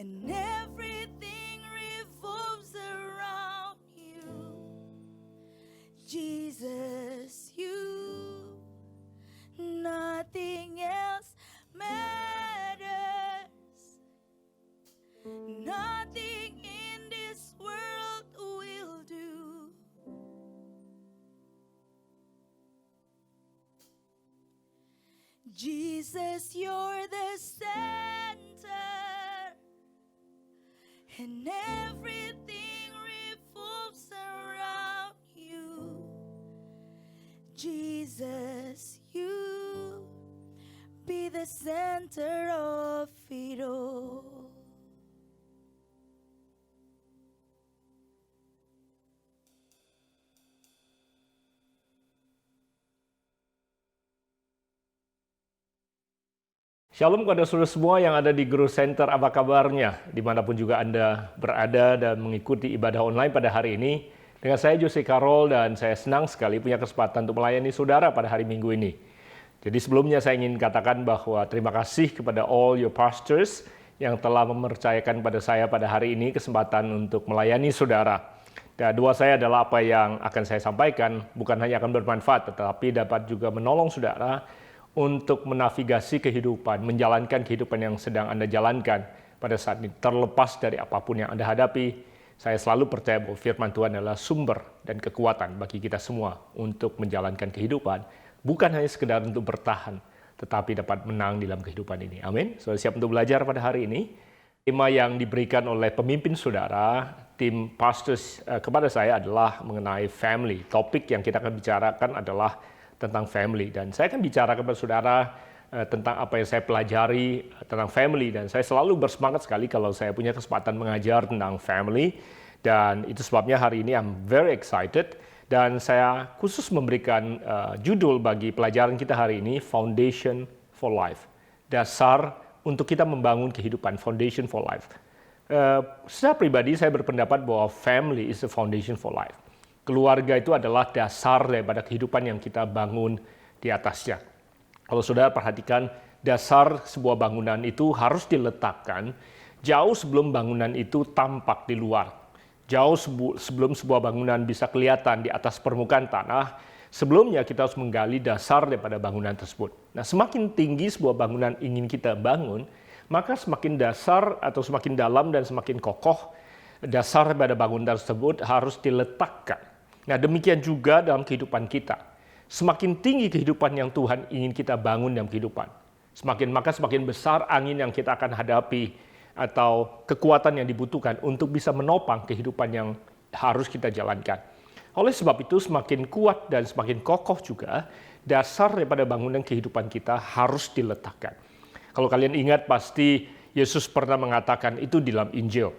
and everything revolves around you. Jesus, you, nothing else matters. Nothing in this world will do. Jesus, you're the center, and everything revolves around you. Jesus, you be the center of it all. Shalom kepada saudara semua yang ada di Grow Center, apa kabarnya? Dimanapun juga Anda berada dan mengikuti ibadah online pada hari ini. Dengan saya Jose Carol dan saya senang sekali punya kesempatan untuk melayani saudara pada hari Minggu ini. Jadi sebelumnya saya ingin katakan bahwa terima kasih kepada all your pastors yang telah mempercayakan pada saya pada hari ini kesempatan untuk melayani saudara. Dan doa saya adalah apa yang akan saya sampaikan bukan hanya akan bermanfaat tetapi dapat juga menolong saudara untuk menavigasi kehidupan, menjalankan kehidupan yang sedang Anda jalankan pada saat ini, terlepas dari apapun yang Anda hadapi. Saya selalu percaya bahwa firman Tuhan adalah sumber dan kekuatan bagi kita semua untuk menjalankan kehidupan, bukan hanya sekedar untuk bertahan, tetapi dapat menang dalam kehidupan ini. Amin. Saudara siap untuk belajar pada hari ini? Tema yang diberikan oleh pemimpin saudara, tim pastors kepada saya adalah mengenai family. Topik yang kita akan bicarakan adalah tentang family, dan saya akan bicara kepada saudara tentang apa yang saya pelajari tentang family, dan saya selalu bersemangat sekali kalau saya punya kesempatan mengajar tentang family, dan itu sebabnya hari ini I'm very excited, dan saya khusus memberikan judul bagi pelajaran kita hari ini, Foundation for Life, dasar untuk kita membangun kehidupan, Foundation for Life. Secara pribadi saya berpendapat bahwa family is the foundation for life. Keluarga itu adalah dasar daripada kehidupan yang kita bangun di atasnya. Kalau saudara perhatikan, dasar sebuah bangunan itu harus diletakkan jauh sebelum bangunan itu tampak di luar. Jauh sebelum sebuah bangunan bisa kelihatan di atas permukaan tanah, sebelumnya kita harus menggali dasar daripada bangunan tersebut. Nah, semakin tinggi sebuah bangunan ingin kita bangun, maka semakin dasar atau semakin dalam dan semakin kokoh dasar daripada bangunan tersebut harus diletakkan. Nah, demikian juga dalam kehidupan kita. Semakin tinggi kehidupan yang Tuhan ingin kita bangun dalam kehidupan, maka semakin besar angin yang kita akan hadapi atau kekuatan yang dibutuhkan untuk bisa menopang kehidupan yang harus kita jalankan. Oleh sebab itu, semakin kuat dan semakin kokoh juga dasar daripada bangunan kehidupan kita harus diletakkan. Kalau kalian ingat, pasti Yesus pernah mengatakan itu di dalam Injil.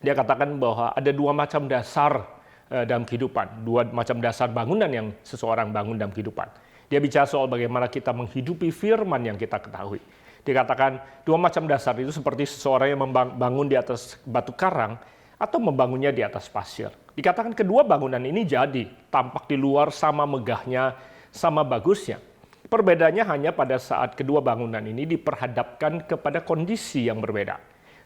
Dia katakan bahwa ada dua macam dasar dalam kehidupan, dua macam dasar bangunan yang seseorang bangun dalam kehidupan. Dia bicara soal bagaimana kita menghidupi firman yang kita ketahui. Dia katakan dua macam dasar itu seperti seseorang yang membangun di atas batu karang atau membangunnya di atas pasir. Dikatakan kedua bangunan ini jadi, tampak di luar sama megahnya, sama bagusnya. Perbedaannya hanya pada saat kedua bangunan ini diperhadapkan kepada kondisi yang berbeda.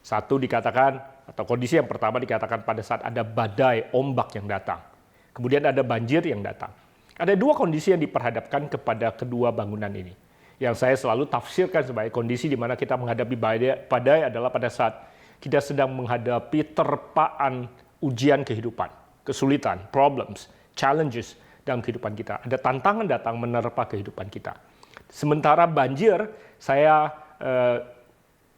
Satu dikatakan, atau kondisi yang pertama dikatakan pada saat ada badai ombak yang datang. Kemudian ada banjir yang datang. Ada dua kondisi yang diperhadapkan kepada kedua bangunan ini. Yang saya selalu tafsirkan sebagai kondisi di mana kita menghadapi badai adalah pada saat kita sedang menghadapi terpaan ujian kehidupan, kesulitan, problems, challenges dalam kehidupan kita. Ada tantangan datang menerpa kehidupan kita. Sementara banjir, saya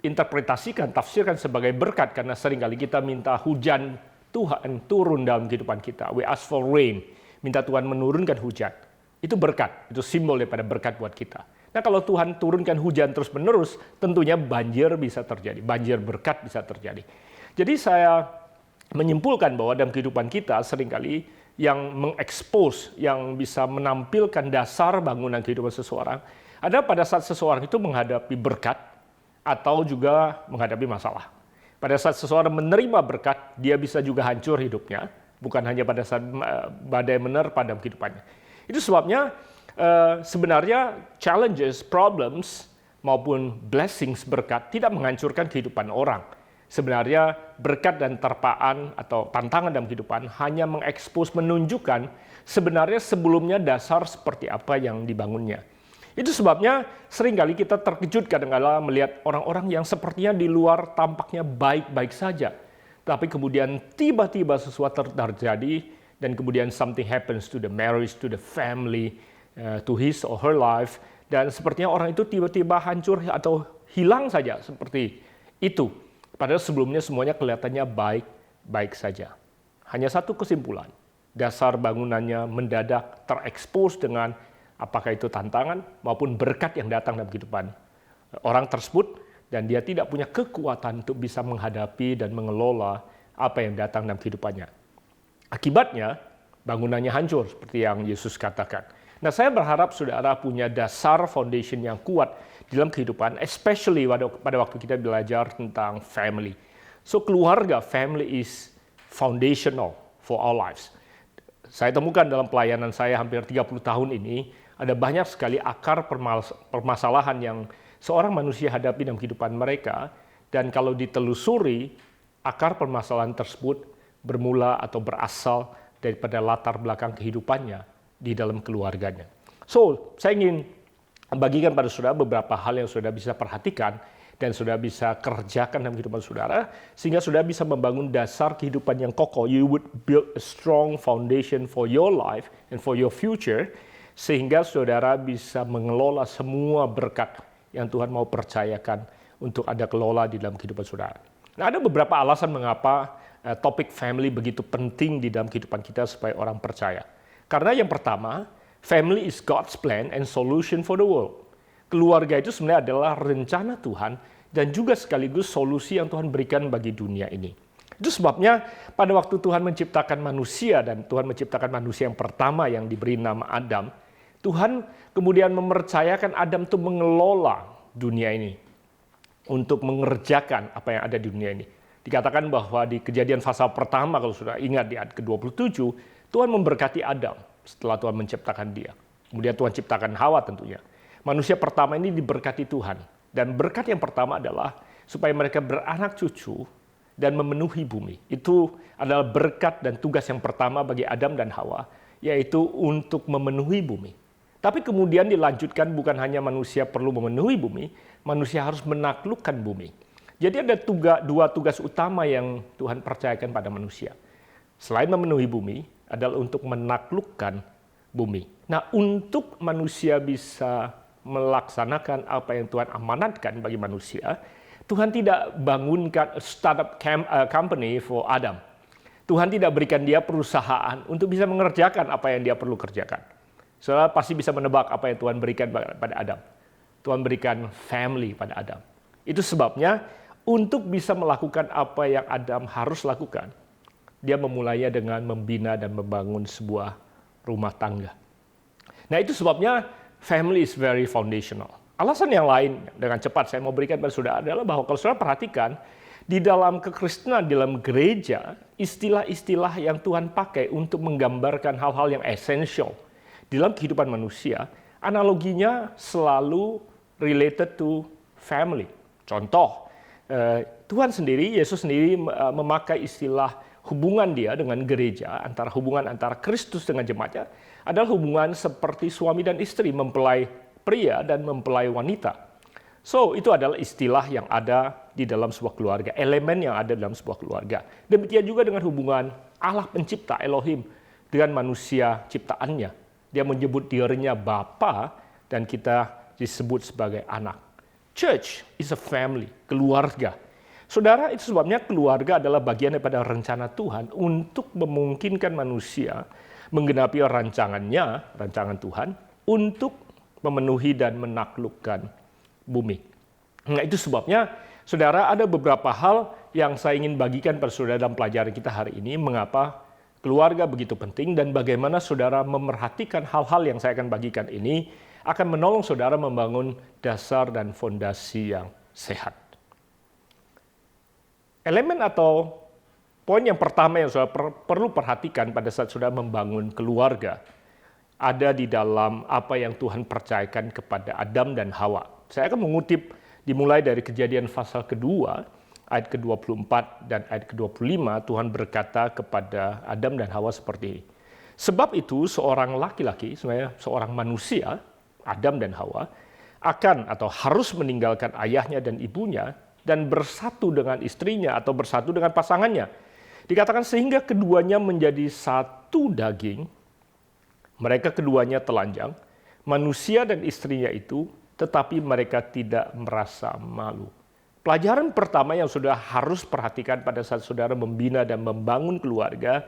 interpretasikan, tafsirkan sebagai berkat karena seringkali kita minta hujan Tuhan turun dalam kehidupan kita. We ask for rain, minta Tuhan menurunkan hujan. Itu berkat, itu simbol daripada berkat buat kita. Nah, kalau Tuhan turunkan hujan terus-menerus, tentunya banjir bisa terjadi, banjir berkat bisa terjadi. Jadi saya menyimpulkan bahwa dalam kehidupan kita seringkali yang mengekspos, yang bisa menampilkan dasar bangunan kehidupan seseorang, ada pada saat seseorang itu menghadapi berkat atau juga menghadapi masalah. Pada saat seseorang menerima berkat, dia bisa juga hancur hidupnya, bukan hanya pada saat badai menerpa dalam kehidupannya. Itu sebabnya sebenarnya challenges, problems, maupun blessings, berkat tidak menghancurkan kehidupan orang. Sebenarnya berkat dan terpaan atau tantangan dalam kehidupan hanya mengekspos, menunjukkan sebenarnya sebelumnya dasar seperti apa yang dibangunnya. Itu sebabnya seringkali kita terkejut kadang-kala melihat orang-orang yang sepertinya di luar tampaknya baik-baik saja. Tapi kemudian tiba-tiba sesuatu terjadi dan kemudian something happens to the marriage, to the family, to his or her life. Dan sepertinya orang itu tiba-tiba hancur atau hilang saja seperti itu. Padahal sebelumnya semuanya kelihatannya baik-baik saja. Hanya satu kesimpulan, dasar bangunannya mendadak terekspos dengan apakah itu tantangan maupun berkat yang datang dalam kehidupan orang tersebut, dan dia tidak punya kekuatan untuk bisa menghadapi dan mengelola apa yang datang dalam kehidupannya. Akibatnya, bangunannya hancur seperti yang Yesus katakan. Nah, saya berharap saudara punya dasar foundation yang kuat di dalam kehidupan, especially pada waktu kita belajar tentang family. So, keluarga, family is foundational for our lives. Saya temukan dalam pelayanan saya hampir 30 tahun ini, ada banyak sekali akar permasalahan yang seorang manusia hadapi dalam kehidupan mereka, dan kalau ditelusuri, akar permasalahan tersebut bermula atau berasal daripada latar belakang kehidupannya di dalam keluarganya. So, saya ingin bagikan pada saudara beberapa hal yang saudara bisa perhatikan dan saudara bisa kerjakan dalam kehidupan saudara, sehingga saudara bisa membangun dasar kehidupan yang kokoh. You would build a strong foundation for your life and for your future, sehingga saudara bisa mengelola semua berkat yang Tuhan mau percayakan untuk ada kelola di dalam kehidupan saudara. Nah, ada beberapa alasan mengapa topik family begitu penting di dalam kehidupan kita supaya orang percaya. Karena yang pertama, family is God's plan and solution for the world. Keluarga itu sebenarnya adalah rencana Tuhan dan juga sekaligus solusi yang Tuhan berikan bagi dunia ini. Itu sebabnya pada waktu Tuhan menciptakan manusia, dan Tuhan menciptakan manusia yang pertama yang diberi nama Adam, Tuhan kemudian mempercayakan Adam untuk mengelola dunia ini, untuk mengerjakan apa yang ada di dunia ini. Dikatakan bahwa di Kejadian pasal pertama, kalau sudah ingat di ayat ke-27, Tuhan memberkati Adam setelah Tuhan menciptakan dia. Kemudian Tuhan ciptakan Hawa tentunya. Manusia pertama ini diberkati Tuhan. Dan berkat yang pertama adalah supaya mereka beranak cucu dan memenuhi bumi. Itu adalah berkat dan tugas yang pertama bagi Adam dan Hawa, yaitu untuk memenuhi bumi. Tapi kemudian dilanjutkan bukan hanya manusia perlu memenuhi bumi, manusia harus menaklukkan bumi. Jadi ada dua tugas utama yang Tuhan percayakan pada manusia. Selain memenuhi bumi, adalah untuk menaklukkan bumi. Nah, untuk manusia bisa melaksanakan apa yang Tuhan amanatkan bagi manusia, Tuhan tidak bangunkan startup company for Adam. Tuhan tidak berikan dia perusahaan untuk bisa mengerjakan apa yang dia perlu kerjakan. Saudara pasti bisa menebak apa yang Tuhan berikan pada Adam. Tuhan berikan family pada Adam. Itu sebabnya untuk bisa melakukan apa yang Adam harus lakukan, dia memulainya dengan membina dan membangun sebuah rumah tangga. Nah, itu sebabnya family is very foundational. Alasan yang lain, dengan cepat saya mau berikan pada saudara adalah bahwa kalau saudara perhatikan, di dalam kekristenan, di dalam gereja, istilah-istilah yang Tuhan pakai untuk menggambarkan hal-hal yang esensial di dalam kehidupan manusia, analoginya selalu related to family. Contoh, Tuhan sendiri, Yesus sendiri memakai istilah hubungan dia dengan gereja, hubungan antara Kristus dengan jemaatnya, adalah hubungan seperti suami dan istri, mempelai pria dan mempelai wanita. So, itu adalah istilah yang ada di dalam sebuah keluarga, elemen yang ada dalam sebuah keluarga. Demikian juga dengan hubungan Allah pencipta, Elohim, dengan manusia ciptaannya. Dia menyebut dirinya Bapa dan kita disebut sebagai anak. Church is a family, keluarga. Saudara, itu sebabnya keluarga adalah bagian daripada rencana Tuhan untuk memungkinkan manusia menggenapi rancangan Tuhan, untuk memenuhi dan menaklukkan bumi. Nah, itu sebabnya, saudara, ada beberapa hal yang saya ingin bagikan pada saudara dalam pelajaran kita hari ini, mengapa keluarga begitu penting dan bagaimana saudara memerhatikan hal-hal yang saya akan bagikan ini akan menolong saudara membangun dasar dan fondasi yang sehat. Elemen atau poin yang pertama yang saudara perlu perhatikan pada saat saudara membangun keluarga ada di dalam apa yang Tuhan percayakan kepada Adam dan Hawa. Saya akan mengutip dimulai dari Kejadian pasal kedua, ayat ke-24 dan ayat ke-25, Tuhan berkata kepada Adam dan Hawa seperti ini. Sebab itu seorang laki-laki, sebenarnya seorang manusia, Adam dan Hawa, akan atau harus meninggalkan ayahnya dan ibunya dan bersatu dengan istrinya atau bersatu dengan pasangannya. Dikatakan sehingga keduanya menjadi satu daging, mereka keduanya telanjang, manusia dan istrinya itu, tetapi mereka tidak merasa malu. Pelajaran pertama yang sudah harus perhatikan pada saat saudara membina dan membangun keluarga,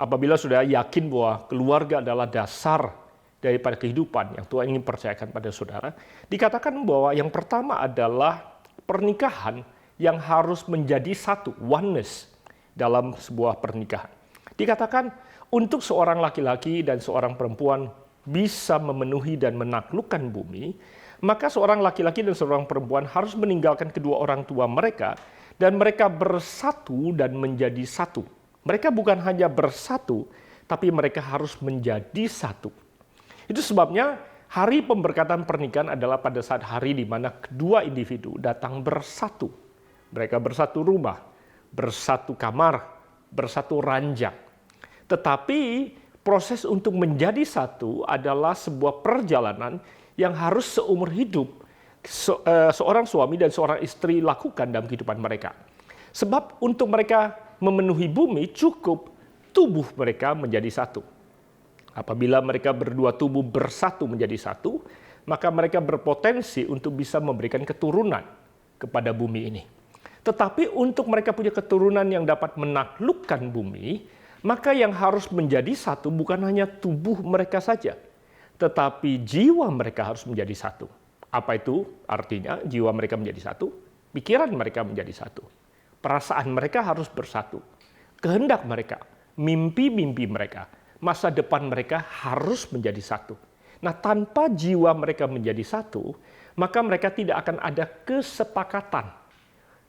apabila saudara yakin bahwa keluarga adalah dasar daripada kehidupan yang Tuhan ingin percayakan pada saudara, dikatakan bahwa yang pertama adalah pernikahan yang harus menjadi satu, oneness dalam sebuah pernikahan. Dikatakan untuk seorang laki-laki dan seorang perempuan bisa memenuhi dan menaklukkan bumi, maka seorang laki-laki dan seorang perempuan harus meninggalkan kedua orang tua mereka dan mereka bersatu dan menjadi satu. Mereka bukan hanya bersatu, tapi mereka harus menjadi satu. Itu sebabnya hari pemberkatan pernikahan adalah pada saat hari di mana kedua individu datang bersatu. Mereka bersatu rumah, bersatu kamar, bersatu ranjang. Tetapi proses untuk menjadi satu adalah sebuah perjalanan yang harus seumur hidup seorang suami dan seorang istri lakukan dalam kehidupan mereka. Sebab untuk mereka memenuhi bumi cukup tubuh mereka menjadi satu. Apabila mereka berdua tubuh bersatu menjadi satu, maka mereka berpotensi untuk bisa memberikan keturunan kepada bumi ini. Tetapi untuk mereka punya keturunan yang dapat menaklukkan bumi, maka yang harus menjadi satu bukan hanya tubuh mereka saja, tetapi jiwa mereka harus menjadi satu. Apa itu artinya jiwa mereka menjadi satu? Pikiran mereka menjadi satu. Perasaan mereka harus bersatu. Kehendak mereka, mimpi-mimpi mereka, masa depan mereka harus menjadi satu. Nah, tanpa jiwa mereka menjadi satu, maka mereka tidak akan ada kesepakatan.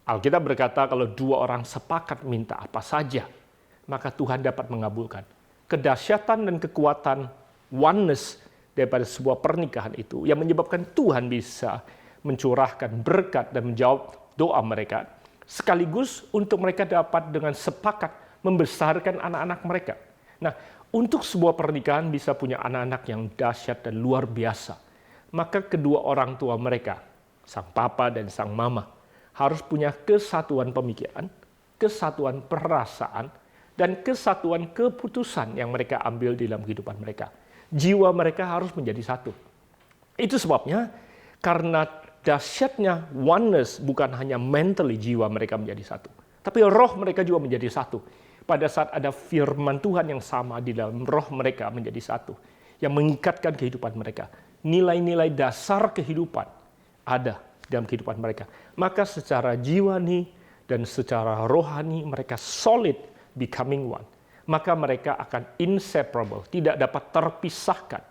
Alkitab berkata kalau dua orang sepakat minta apa saja, maka Tuhan dapat mengabulkan. Kedahsyatan dan kekuatan oneness daripada sebuah pernikahan itu yang menyebabkan Tuhan bisa mencurahkan berkat dan menjawab doa mereka, sekaligus untuk mereka dapat dengan sepakat membesarkan anak-anak mereka. Nah, untuk sebuah pernikahan bisa punya anak-anak yang dahsyat dan luar biasa, maka kedua orang tua mereka, sang papa dan sang mama, harus punya kesatuan pemikiran, kesatuan perasaan, dan kesatuan keputusan yang mereka ambil dalam kehidupan mereka. Jiwa mereka harus menjadi satu. Itu sebabnya karena dahsyatnya oneness bukan hanya mentally jiwa mereka menjadi satu, tapi roh mereka juga menjadi satu. Pada saat ada firman Tuhan yang sama di dalam roh mereka menjadi satu, yang mengikatkan kehidupan mereka. Nilai-nilai dasar kehidupan ada dalam kehidupan mereka. Maka secara jiwani dan secara rohani mereka solid becoming one. Maka mereka akan inseparable, tidak dapat terpisahkan.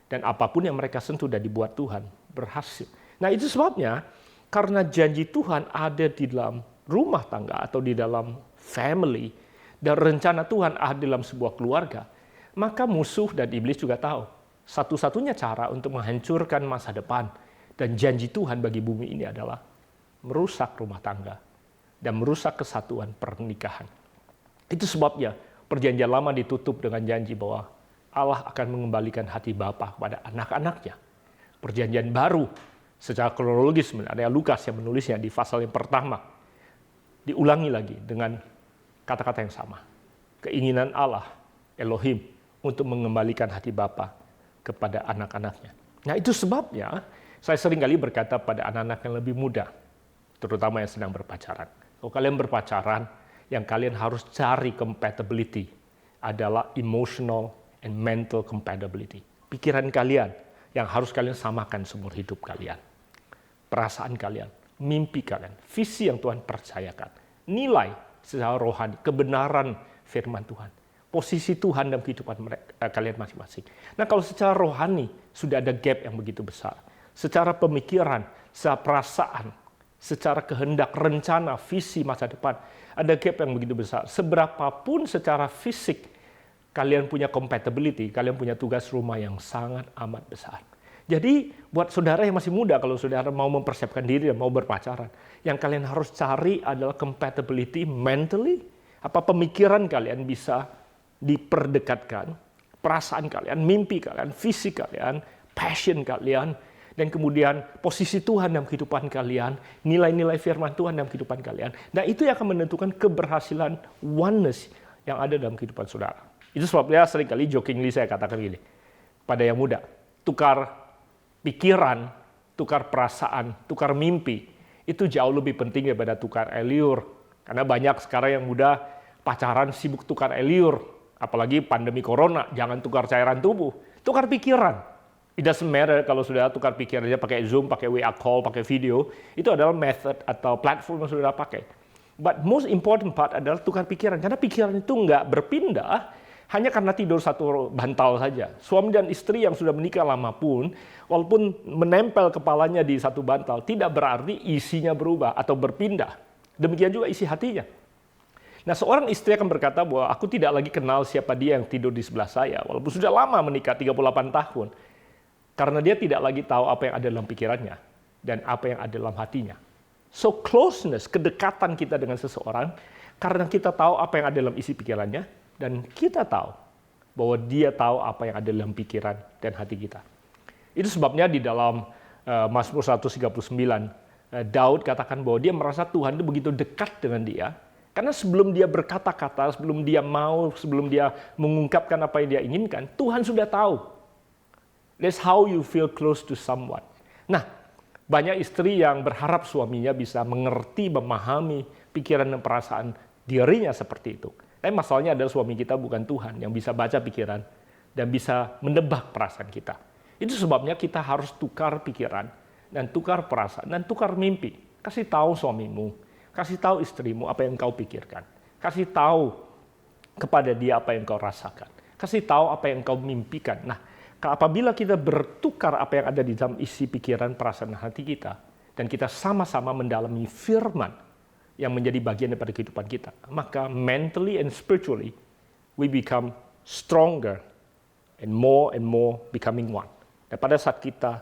Dan apapun yang mereka sentuh dan dibuat Tuhan berhasil. Nah, itu sebabnya karena janji Tuhan ada di dalam rumah tangga atau di dalam family, dan rencana Tuhan ada dalam sebuah keluarga, maka musuh dan iblis juga tahu satu-satunya cara untuk menghancurkan masa depan dan janji Tuhan bagi bumi ini adalah merusak rumah tangga, dan merusak kesatuan pernikahan. Itu sebabnya perjanjian lama ditutup dengan janji bahwa Allah akan mengembalikan hati bapa kepada anak-anaknya. Perjanjian baru secara kronologis sebenarnya Lukas yang menulisnya di pasal yang pertama diulangi lagi dengan kata-kata yang sama. Keinginan Allah, Elohim, untuk mengembalikan hati bapa kepada anak-anaknya. Nah itu sebabnya saya seringkali berkata pada anak-anak yang lebih muda, terutama yang sedang berpacaran. Kalau kalian berpacaran, yang kalian harus cari compatibility adalah emotional and mental compatibility. Pikiran kalian yang harus kalian samakan seumur hidup kalian. Perasaan kalian, mimpi kalian, visi yang Tuhan percayakan, nilai secara rohani, kebenaran firman Tuhan, posisi Tuhan dalam kehidupan kalian masing-masing. Nah kalau secara rohani sudah ada gap yang begitu besar, secara pemikiran, secara perasaan, secara kehendak, rencana, visi masa depan, ada gap yang begitu besar. Seberapapun secara fisik kalian punya compatibility, kalian punya tugas rumah yang sangat amat besar. Jadi buat saudara yang masih muda, kalau saudara mau mempersiapkan diri dan mau berpacaran, yang kalian harus cari adalah compatibility mentally. Apa pemikiran kalian bisa diperdekatkan, perasaan kalian, mimpi kalian, visi kalian, passion kalian, dan kemudian posisi Tuhan dalam kehidupan kalian, nilai-nilai firman Tuhan dalam kehidupan kalian. Nah itu yang akan menentukan keberhasilan oneness yang ada dalam kehidupan saudara. Itu sebabnya seringkali jokingly saya katakan gini, pada yang muda, tukar pikiran, tukar perasaan, tukar mimpi, itu jauh lebih penting daripada tukar eliur. Karena banyak sekarang yang muda pacaran sibuk tukar eliur, apalagi pandemi corona, jangan tukar cairan tubuh, tukar pikiran. It doesn't matter kalau sudah tukar pikirannya pakai Zoom, pakai WA call, pakai video, itu adalah method atau platform yang sudah pakai. But most important part adalah tukar pikiran, karena pikiran itu nggak berpindah hanya karena tidur satu bantal saja. Suami dan istri yang sudah menikah lama pun, walaupun menempel kepalanya di satu bantal, tidak berarti isinya berubah atau berpindah. Demikian juga isi hatinya. Nah, seorang istri akan berkata bahwa aku tidak lagi kenal siapa dia yang tidur di sebelah saya, walaupun sudah lama menikah, 38 tahun. Karena dia tidak lagi tahu apa yang ada dalam pikirannya dan apa yang ada dalam hatinya. So closeness, kedekatan kita dengan seseorang, karena kita tahu apa yang ada dalam isi pikirannya, dan kita tahu bahwa dia tahu apa yang ada dalam pikiran dan hati kita. Itu sebabnya di dalam Mazmur 139, Daud katakan bahwa dia merasa Tuhan itu begitu dekat dengan dia, karena sebelum dia berkata-kata, sebelum dia mengungkapkan apa yang dia inginkan, Tuhan sudah tahu. That's how you feel close to someone. Nah, banyak istri yang berharap suaminya bisa mengerti, memahami pikiran dan perasaan dirinya seperti itu. Tapi masalahnya adalah suami kita bukan Tuhan yang bisa baca pikiran dan bisa menebak perasaan kita. Itu sebabnya kita harus tukar pikiran dan tukar perasaan dan tukar mimpi. Kasih tahu suamimu, kasih tahu istrimu apa yang kau pikirkan. Kasih tahu kepada dia apa yang kau rasakan. Kasih tahu apa yang kau mimpikan. Nah, apabila kita bertukar apa yang ada di dalam isi pikiran, perasaan, hati kita, dan kita sama-sama mendalami firman yang menjadi bagian daripada kehidupan kita, maka mentally and spiritually we become stronger and more becoming one. Dan pada saat kita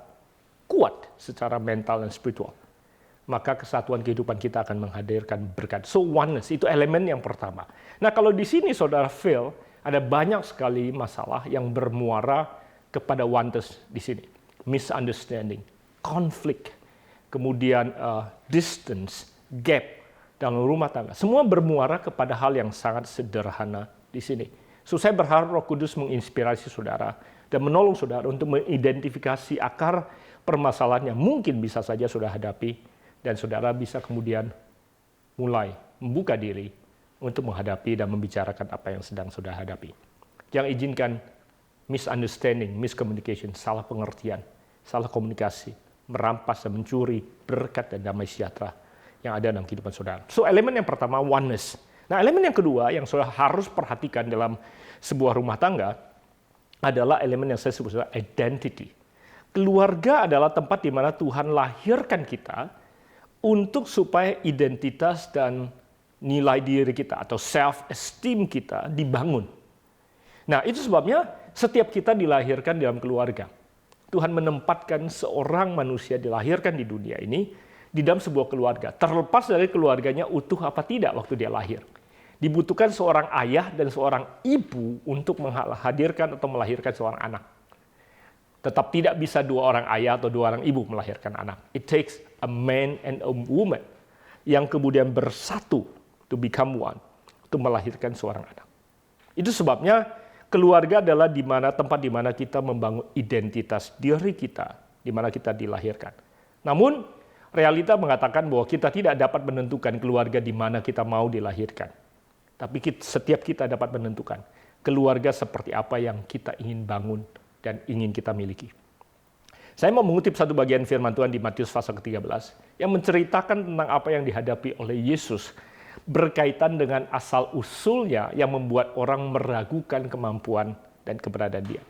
kuat secara mental dan spiritual, maka kesatuan kehidupan kita akan menghadirkan berkat. So oneness, itu elemen yang pertama. Nah kalau di sini saudara feel, ada banyak sekali masalah yang bermuara kepada oneness di sini. Misunderstanding, konflik, kemudian distance, gap dalam rumah tangga. Semua bermuara kepada hal yang sangat sederhana di sini. So saya berharap Roh Kudus menginspirasi saudara dan menolong saudara untuk mengidentifikasi akar permasalahan yang mungkin bisa saja saudara hadapi, dan saudara bisa kemudian mulai membuka diri untuk menghadapi dan membicarakan apa yang sedang saudara hadapi. Jangan izinkan misunderstanding, miscommunication, salah pengertian, salah komunikasi, merampas dan mencuri berkat dan damai sejahtera yang ada dalam kehidupan saudara. So elemen yang pertama, oneness. Nah elemen yang kedua yang saudara harus perhatikan dalam sebuah rumah tangga adalah elemen yang saya sebut sebagai identity. Keluarga adalah tempat di mana Tuhan lahirkan kita untuk supaya identitas dan nilai diri kita atau self-esteem kita dibangun. Nah itu sebabnya setiap kita dilahirkan dalam keluarga. Tuhan menempatkan seorang manusia dilahirkan di dunia ini di dalam sebuah keluarga, terlepas dari keluarganya utuh apa tidak waktu dia lahir. Dibutuhkan seorang ayah dan seorang ibu untuk menghadirkan atau melahirkan seorang anak. Tetap tidak bisa dua orang ayah atau dua orang ibu melahirkan anak. It takes a man and a woman yang kemudian bersatu to become one, untuk melahirkan seorang anak. Itu sebabnya keluarga adalah tempat di mana kita membangun identitas diri kita, di mana kita dilahirkan. Namun, realita mengatakan bahwa kita tidak dapat menentukan keluarga di mana kita mau dilahirkan. Tapi setiap kita dapat menentukan keluarga seperti apa yang kita ingin bangun dan ingin kita miliki. Saya mau mengutip satu bagian firman Tuhan di Matius pasal ke-13 yang menceritakan tentang apa yang dihadapi oleh Yesus berkaitan dengan asal-usulnya yang membuat orang meragukan kemampuan dan keberadaan dia.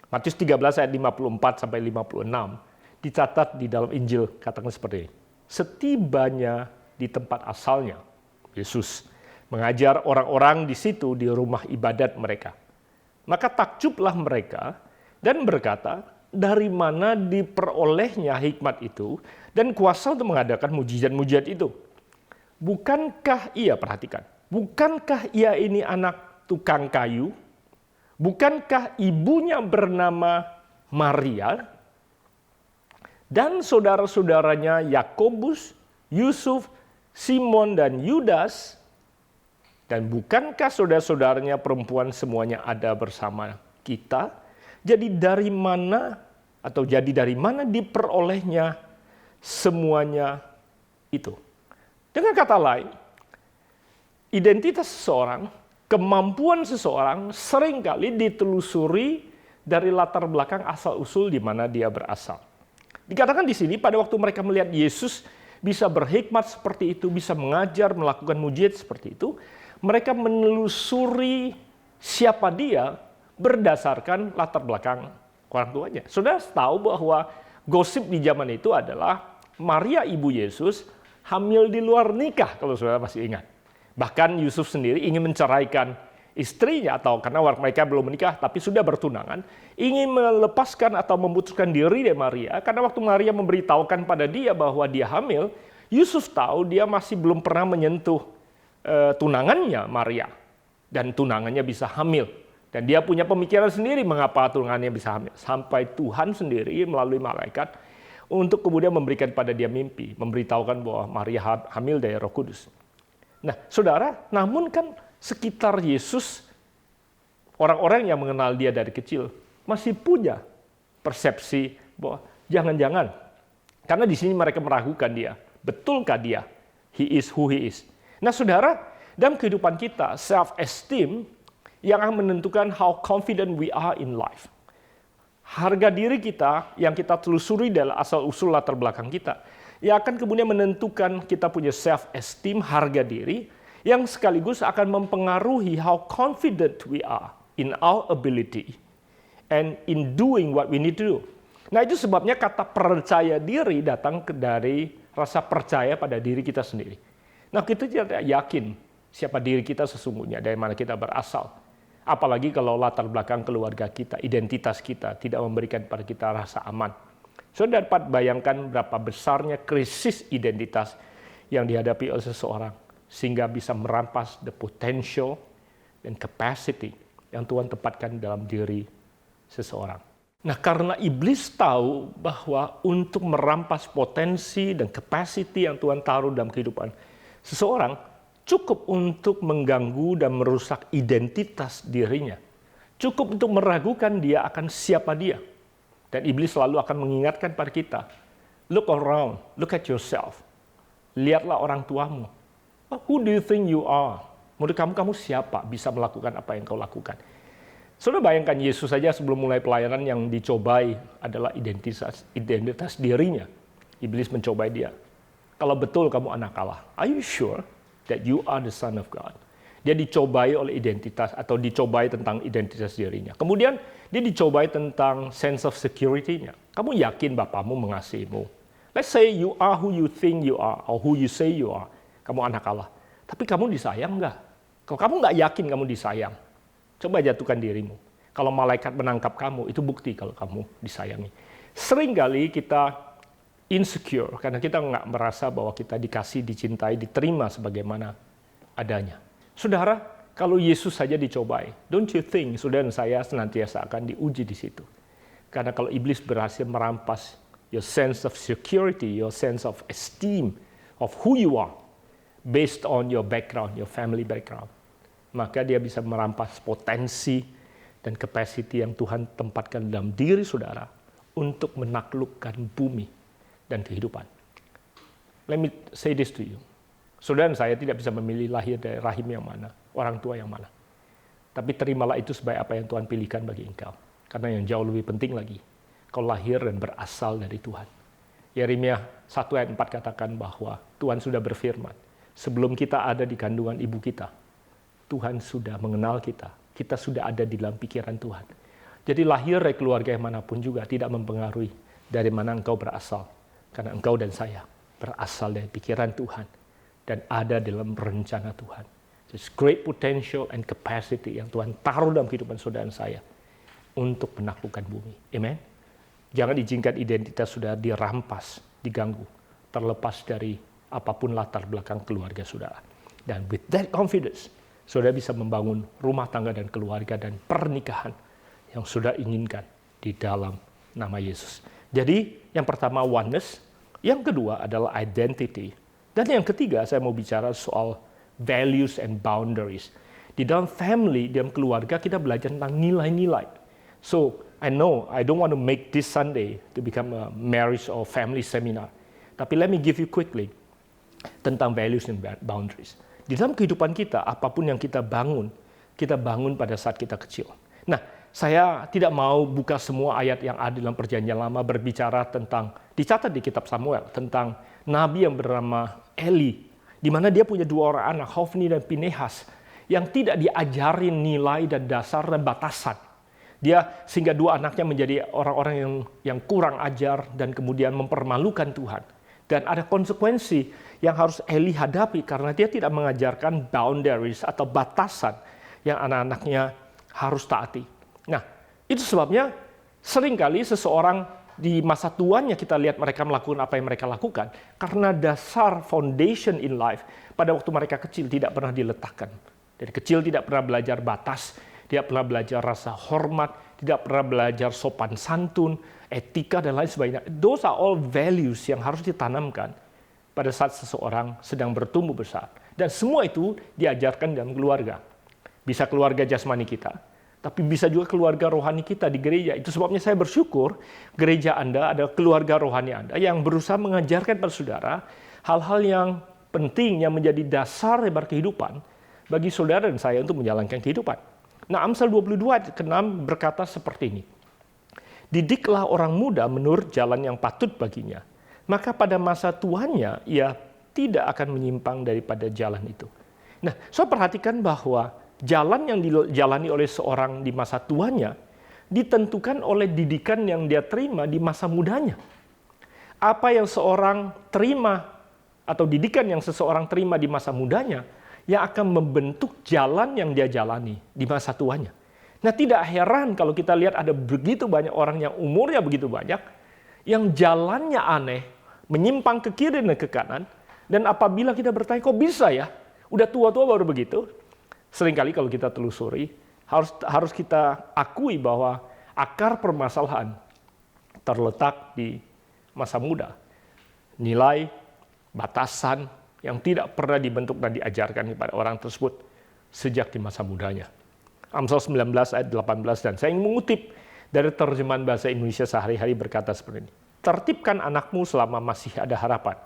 Matius 13 ayat 54 sampai 56 dicatat di dalam Injil, katakan seperti ini. Setibanya di tempat asalnya, Yesus mengajar orang-orang di situ di rumah ibadat mereka. Maka takjublah mereka dan berkata, dari mana diperolehnya hikmat itu dan kuasa untuk mengadakan mujizat-mujizat itu? Bukankah ia, perhatikan, bukankah ia ini anak tukang kayu? Bukankah ibunya bernama Maria? Dan saudara-saudaranya Yakobus, Yusuf, Simon, dan Yudas? Dan bukankah saudara-saudaranya perempuan semuanya ada bersama kita? Jadi dari mana diperolehnya semuanya itu? Dengan kata lain, identitas seseorang, kemampuan seseorang seringkali ditelusuri dari latar belakang asal-usul di mana dia berasal. Dikatakan di sini pada waktu mereka melihat Yesus bisa berhikmat seperti itu, bisa mengajar, melakukan mujizat seperti itu, mereka menelusuri siapa dia berdasarkan latar belakang orang tuanya. Saudara tahu bahwa gosip di zaman itu adalah Maria ibu Yesus hamil di luar nikah, kalau saudara masih ingat. Bahkan Yusuf sendiri ingin menceraikan istrinya, atau karena mereka belum menikah tapi sudah bertunangan, ingin melepaskan atau memutuskan diri dari Maria, karena waktu Maria memberitahukan pada dia bahwa dia hamil, Yusuf tahu dia masih belum pernah menyentuh tunangannya Maria, dan tunangannya bisa hamil. Dan dia punya pemikiran sendiri mengapa tunangannya bisa hamil. Sampai Tuhan sendiri melalui malaikat untuk kemudian memberikan pada dia mimpi, memberitahukan bahwa Maria hamil dari Roh Kudus. Nah, saudara, namun kan sekitar Yesus, orang-orang yang mengenal dia dari kecil, masih punya persepsi bahwa jangan-jangan, karena di sini mereka meragukan dia, betulkah dia? He is who he is. Nah, saudara, dalam kehidupan kita, self-esteem yang akan menentukan how confident we are in life. Harga diri kita yang kita telusuri adalah asal-usul latar belakang kita, yang akan kemudian menentukan kita punya self-esteem, harga diri, yang sekaligus akan mempengaruhi how confident we are in our ability and in doing what we need to do. Nah, itu sebabnya kata percaya diri datang dari rasa percaya pada diri kita sendiri. Nah, kita tidak yakin siapa diri kita sesungguhnya, dari mana kita berasal. Apalagi kalau latar belakang keluarga kita, identitas kita tidak memberikan pada kita rasa aman. Saudara dapat bayangkan berapa besarnya krisis identitas yang dihadapi oleh seseorang, sehingga bisa merampas the potential dan capacity yang Tuhan tempatkan dalam diri seseorang. Nah, karena iblis tahu bahwa untuk merampas potensi dan capacity yang Tuhan taruh dalam kehidupan seseorang, cukup untuk mengganggu dan merusak identitas dirinya. Cukup untuk meragukan dia akan siapa dia. Dan iblis selalu akan mengingatkan pada kita, look around, look at yourself. Lihatlah orang tuamu. Who do you think you are? Menurut kamu siapa bisa melakukan apa yang kau lakukan? Saudara bayangkan Yesus saja sebelum mulai pelayanan yang dicobai adalah identitas dirinya. Iblis mencobai dia. Kalau betul kamu anak Allah, are you sure that you are the son of God? Dia dicobai oleh identitas atau dicobai tentang identitas dirinya. Kemudian dia dicobai tentang sense of security-nya. Kamu yakin Bapamu mengasihimu? Let's say you are who you think you are or who you say you are. Kamu anak Allah. Tapi kamu disayang nggak? Kalau kamu nggak yakin kamu disayang, coba jatuhkan dirimu. Kalau malaikat menangkap kamu, itu bukti kalau kamu disayangi. Seringkali kita insecure karena kita nggak merasa bahwa kita dikasih, dicintai, diterima sebagaimana adanya. Saudara, kalau Yesus saja dicobai, don't you think saudara dan saya senantiasa akan diuji di situ? Karena kalau iblis berhasil merampas your sense of security, your sense of esteem of who you are, based on your background, your family background, maka dia bisa merampas potensi dan capacity yang Tuhan tempatkan dalam diri saudara untuk menaklukkan bumi dan kehidupan. Let me say this to you. Saudara dan saya tidak bisa memilih lahir dari rahim yang mana, orang tua yang mana. Tapi terimalah itu sebagai apa yang Tuhan pilihkan bagi engkau. Karena yang jauh lebih penting lagi, kau lahir dan berasal dari Tuhan. Yeremia 1 ayat 4 katakan bahwa Tuhan sudah berfirman, sebelum kita ada di kandungan ibu kita, Tuhan sudah mengenal kita. Kita sudah ada di dalam pikiran Tuhan. Jadi lahir dari keluarga yang manapun juga tidak mempengaruhi dari mana engkau berasal. Karena engkau dan saya berasal dari pikiran Tuhan dan ada dalam rencana Tuhan. There's great potential and capacity yang Tuhan taruh dalam kehidupan saudara dan saya untuk menaklukkan bumi. Amen. Jangan izinkan identitas saudara dirampas, diganggu, terlepas dari apapun latar belakang keluarga saudara. Dan with that confidence, saudara bisa membangun rumah tangga dan keluarga dan pernikahan yang saudara inginkan di dalam nama Yesus. Jadi yang pertama oneness, yang kedua adalah identity, dan yang ketiga saya mau bicara soal values and boundaries. Di dalam family, di dalam keluarga kita belajar tentang nilai-nilai. So I know I don't want to make this Sunday to become a marriage or family seminar, tapi let me give you quickly tentang values and boundaries. Di dalam kehidupan kita, apapun yang kita bangun pada saat kita kecil. Nah, saya tidak mau buka semua ayat yang ada dalam Perjanjian Lama berbicara tentang, dicatat di kitab Samuel, tentang nabi yang bernama Eli, di mana dia punya 2 orang anak, Hofni dan Pinehas, yang tidak diajarin nilai dan dasar dan batasan. Dia sehingga 2 anaknya menjadi orang-orang yang kurang ajar dan kemudian mempermalukan Tuhan. Dan ada konsekuensi yang harus Eli hadapi karena dia tidak mengajarkan boundaries atau batasan yang anak-anaknya harus taati. Nah, itu sebabnya seringkali seseorang di masa tuanya kita lihat mereka melakukan apa yang mereka lakukan karena dasar foundation in life pada waktu mereka kecil tidak pernah diletakkan. Dari kecil tidak pernah belajar batas, tidak pernah belajar rasa hormat, tidak pernah belajar sopan santun, etika dan lain sebagainya. Those are all values yang harus ditanamkan pada saat seseorang sedang bertumbuh besar. Dan semua itu diajarkan dalam keluarga. Bisa keluarga jasmani kita, tapi bisa juga keluarga rohani kita di gereja. Itu sebabnya saya bersyukur gereja Anda ada keluarga rohani Anda yang berusaha mengajarkan pada saudara hal-hal yang penting yang menjadi dasar lebar kehidupan bagi saudara dan saya untuk menjalankan kehidupan. Nah, Amsal 22 ayat ke-6 berkata seperti ini. Didiklah orang muda menurut jalan yang patut baginya, maka pada masa tuanya ia tidak akan menyimpang daripada jalan itu. Nah, saya perhatikan bahwa jalan yang dijalani oleh seorang di masa tuanya ditentukan oleh didikan yang dia terima di masa mudanya. Apa yang seorang terima atau didikan yang seseorang terima di masa mudanya yang akan membentuk jalan yang dia jalani di masa tuanya. Nah, tidak heran kalau kita lihat ada begitu banyak orang yang umurnya begitu banyak, yang jalannya aneh, menyimpang ke kiri dan ke kanan, dan apabila kita bertanya, kok bisa ya? Udah tua-tua baru begitu? Seringkali kalau kita telusuri, harus kita akui bahwa akar permasalahan terletak di masa muda. Nilai, batasan yang tidak pernah dibentuk dan diajarkan kepada orang tersebut sejak di masa mudanya. Amsal 19 ayat 18, dan saya ingin mengutip dari terjemahan bahasa Indonesia sehari-hari berkata seperti ini. Tertibkan anakmu selama masih ada harapan.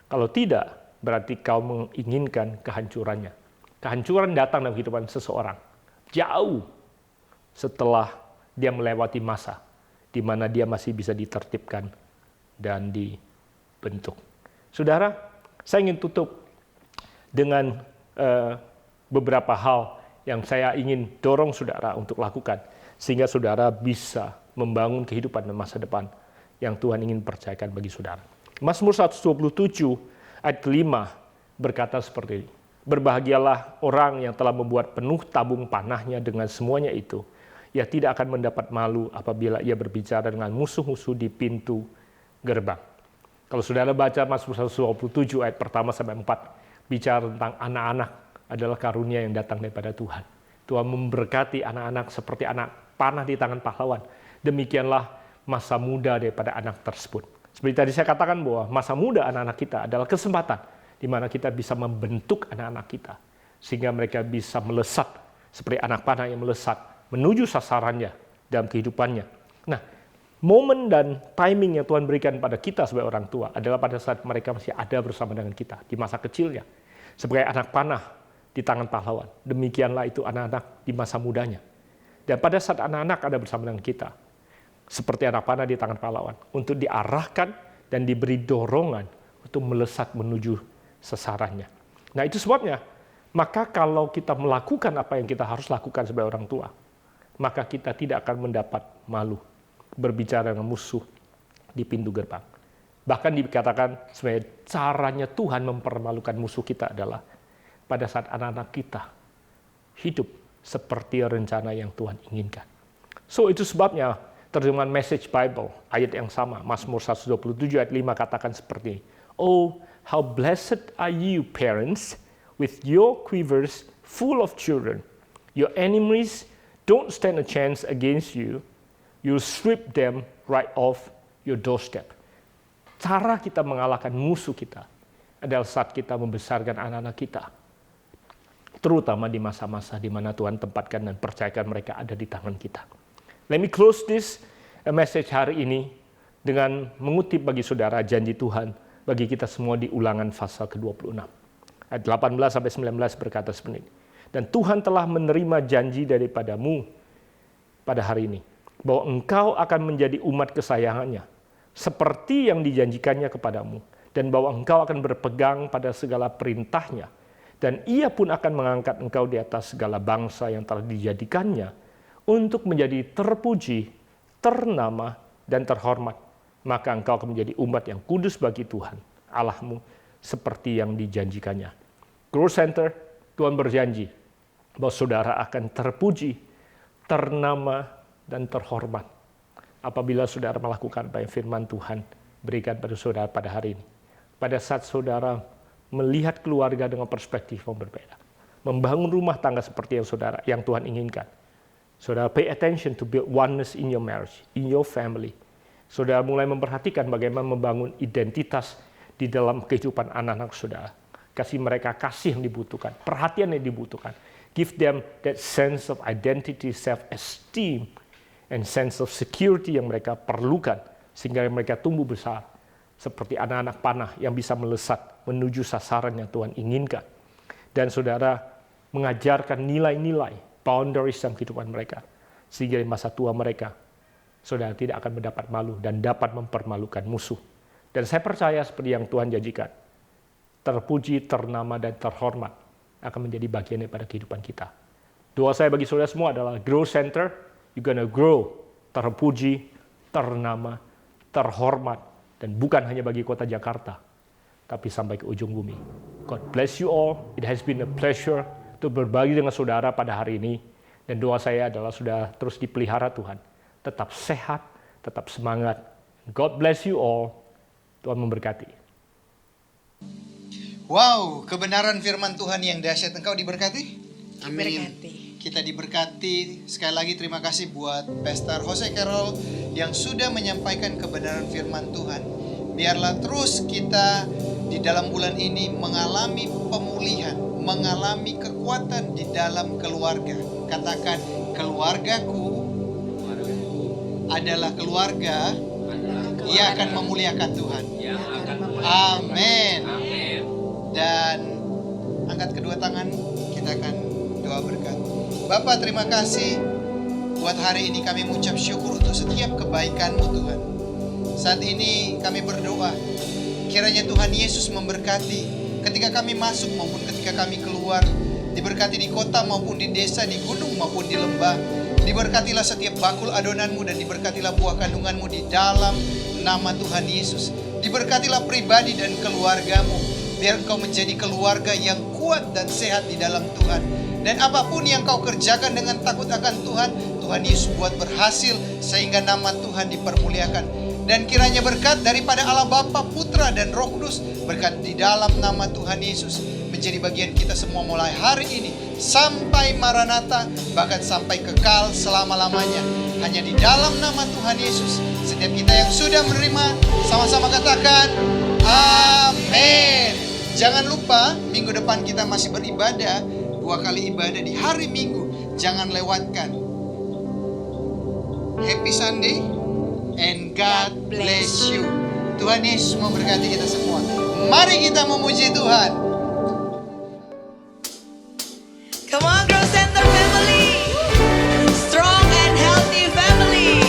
Kalau tidak, berarti kau menginginkan kehancurannya. Kehancuran datang dalam kehidupan seseorang jauh setelah dia melewati masa di mana dia masih bisa ditertibkan dan dibentuk. Saudara, saya ingin tutup dengan beberapa hal yang saya ingin dorong saudara untuk lakukan sehingga saudara bisa membangun kehidupan dan masa depan yang Tuhan ingin percayakan bagi saudara. Mazmur 127 ayat 5 berkata seperti ini. Berbahagialah orang yang telah membuat penuh tabung panahnya dengan semuanya itu. Ia tidak akan mendapat malu apabila ia berbicara dengan musuh-musuh di pintu gerbang. Kalau saudara baca Mazmur 127 ayat pertama sampai 4, bicara tentang anak-anak adalah karunia yang datang daripada Tuhan. Tuhan memberkati anak-anak seperti anak panah di tangan pahlawan. Demikianlah masa muda daripada anak tersebut. Seperti tadi saya katakan bahwa masa muda anak-anak kita adalah kesempatan di mana kita bisa membentuk anak-anak kita sehingga mereka bisa melesat seperti anak panah yang melesat menuju sasarannya dalam kehidupannya. Nah, momen dan timing yang Tuhan berikan pada kita sebagai orang tua adalah pada saat mereka masih ada bersama dengan kita di masa kecilnya. Sebagai anak panah di tangan pahlawan. Demikianlah itu anak-anak di masa mudanya. Dan pada saat anak-anak ada bersama dengan kita, seperti anak panah di tangan pahlawan, untuk diarahkan dan diberi dorongan untuk melesat menuju sasarannya. Nah, itu sebabnya, maka kalau kita melakukan apa yang kita harus lakukan sebagai orang tua, maka kita tidak akan mendapat malu berbicara dengan musuh di pintu gerbang. Bahkan dikatakan sebagai caranya Tuhan mempermalukan musuh kita adalah pada saat anak-anak kita hidup seperti rencana yang Tuhan inginkan. So itu sebabnya terjemahan Message Bible, ayat yang sama, Mazmur 127 ayat 5 katakan seperti ini. Oh, how blessed are you parents with your quivers full of children. Your enemies don't stand a chance against you. You'll strip them right off your doorstep. Cara kita mengalahkan musuh kita adalah saat kita membesarkan anak-anak kita. Terutama di masa-masa di mana Tuhan tempatkan dan percayakan mereka ada di tangan kita. Let me close this message hari ini dengan mengutip bagi saudara janji Tuhan bagi kita semua di Ulangan pasal ke-26. Ayat 18-19 berkata seperti ini. Dan Tuhan telah menerima janji daripadamu pada hari ini, bahwa engkau akan menjadi umat kesayangannya, seperti yang dijanjikannya kepadamu, dan bahwa engkau akan berpegang pada segala perintahnya, dan ia pun akan mengangkat engkau di atas segala bangsa yang telah dijadikannya, untuk menjadi terpuji, ternama, dan terhormat. Maka engkau akan menjadi umat yang kudus bagi Tuhan, Allahmu, seperti yang dijanjikannya. Growth Center, Tuhan berjanji bahwa saudara akan terpuji, ternama, dan terhormat apabila saudara melakukan apa yang firman Tuhan berikan pada saudara pada hari ini. Pada saat saudara melihat keluarga dengan perspektif yang berbeda, membangun rumah tangga seperti yang Tuhan inginkan. Saudara pay attention to build oneness in your marriage, in your family. Saudara mulai memperhatikan bagaimana membangun identitas di dalam kehidupan anak-anak saudara. Kasih mereka kasih yang dibutuhkan, perhatian yang dibutuhkan. Give them that sense of identity, self-esteem, and sense of security yang mereka perlukan sehingga mereka tumbuh besar seperti anak-anak panah yang bisa melesat menuju sasaran yang Tuhan inginkan. Dan saudara mengajarkan nilai-nilai boundaries dalam kehidupan mereka sehingga di masa tua mereka saudara tidak akan mendapat malu dan dapat mempermalukan musuh. Dan saya percaya seperti yang Tuhan janjikan, terpuji, ternama, dan terhormat akan menjadi bagian daripada kehidupan kita. Doa saya bagi saudara semua adalah Growth Center, you're gonna grow, terpuji, ternama, terhormat, dan bukan hanya bagi kota Jakarta, tapi sampai ke ujung bumi. God bless you all. It has been a pleasure to berbagi dengan saudara pada hari ini. Dan doa saya adalah sudah terus dipelihara Tuhan. Tetap sehat, tetap semangat. God bless you all. Tuhan memberkati. Wow, kebenaran firman Tuhan yang dahsyat. Engkau diberkati? Amin. Kita diberkati. Sekali lagi terima kasih buat Pastor Jose Carol yang sudah menyampaikan kebenaran firman Tuhan. Biarlah terus kita di dalam bulan ini mengalami pemulihan, mengalami kekuatan di dalam keluarga. Katakan, keluargaku adalah keluarga yang akan memuliakan Tuhan. Amin. Dan angkat kedua tangan, kita akan doa berkat. Bapak, terima kasih buat hari ini. Kami mengucap syukur untuk setiap kebaikan-Mu Tuhan. Saat ini kami berdoa, kiranya Tuhan Yesus memberkati ketika kami masuk maupun ketika kami keluar. Diberkati di kota maupun di desa, di gunung maupun di lembah. Diberkatilah setiap bakul adonanmu dan diberkatilah buah kandunganmu di dalam nama Tuhan Yesus. Diberkatilah pribadi dan keluargamu. Biar engkau menjadi keluarga yang kuat dan sehat di dalam Tuhan. Dan apapun yang kau kerjakan dengan takut akan Tuhan, Tuhan Yesus buat berhasil sehingga nama Tuhan dipermuliakan. Dan kiranya berkat daripada Allah Bapa, Putra, dan Roh Kudus, berkat di dalam nama Tuhan Yesus, menjadi bagian kita semua mulai hari ini sampai Maranatha, bahkan sampai kekal selama-lamanya. Hanya di dalam nama Tuhan Yesus. Setiap kita yang sudah menerima, sama-sama katakan amin. Jangan lupa minggu depan kita masih beribadah, 2 kali ibadah di hari Minggu. Jangan lewatkan. Happy Sunday and God bless you. Tuhan Yesus memberkati kita semua. Mari kita memuji Tuhan. Come on, Grow Center family. Strong and healthy family.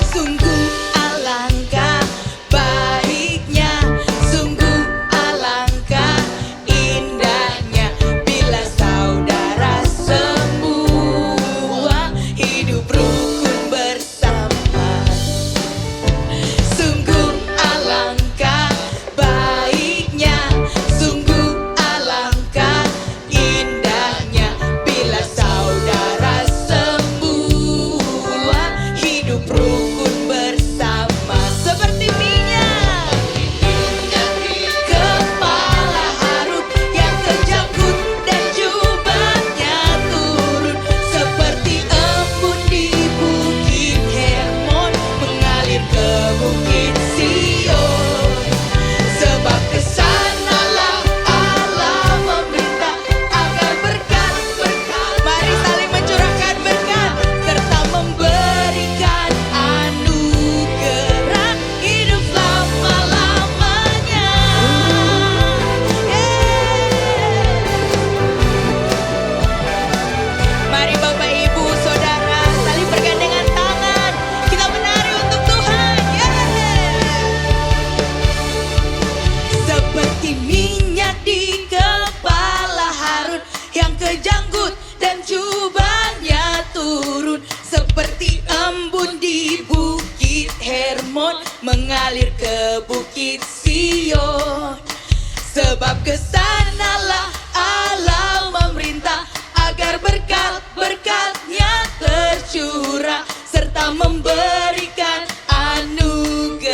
Sungguh alangkah baiknya, sungguh alangkah indahnya bila saudara semua hidup rukun bersama. Sungguh alangkah baiknya, sungguh alangkah indahnya bila saudara semua hidup rukun bersama. Seperti minyak kepala Harun yang kejangkut dan jubahnya turun, seperti embun di bukit Hermon mengalir ke bukit Sion. Sebab kesanalah Allah meminta agar berkat-berkat, mari saling mencurahkan berkat serta memberikan anugerah hidup selama-lamanya. Mari Bapak Ibu Saudara saling bergandengan tangan, kita menari untuk Tuhan. Seperti minyak di kepala Harun yang kejanggut dan jubahnya turun, seperti embun di bukit Hermon mengalir ke bukit Sion. Sebab kesanalah Allah memerintah agar berkat-berkatnya tercurah serta memberikan anugerah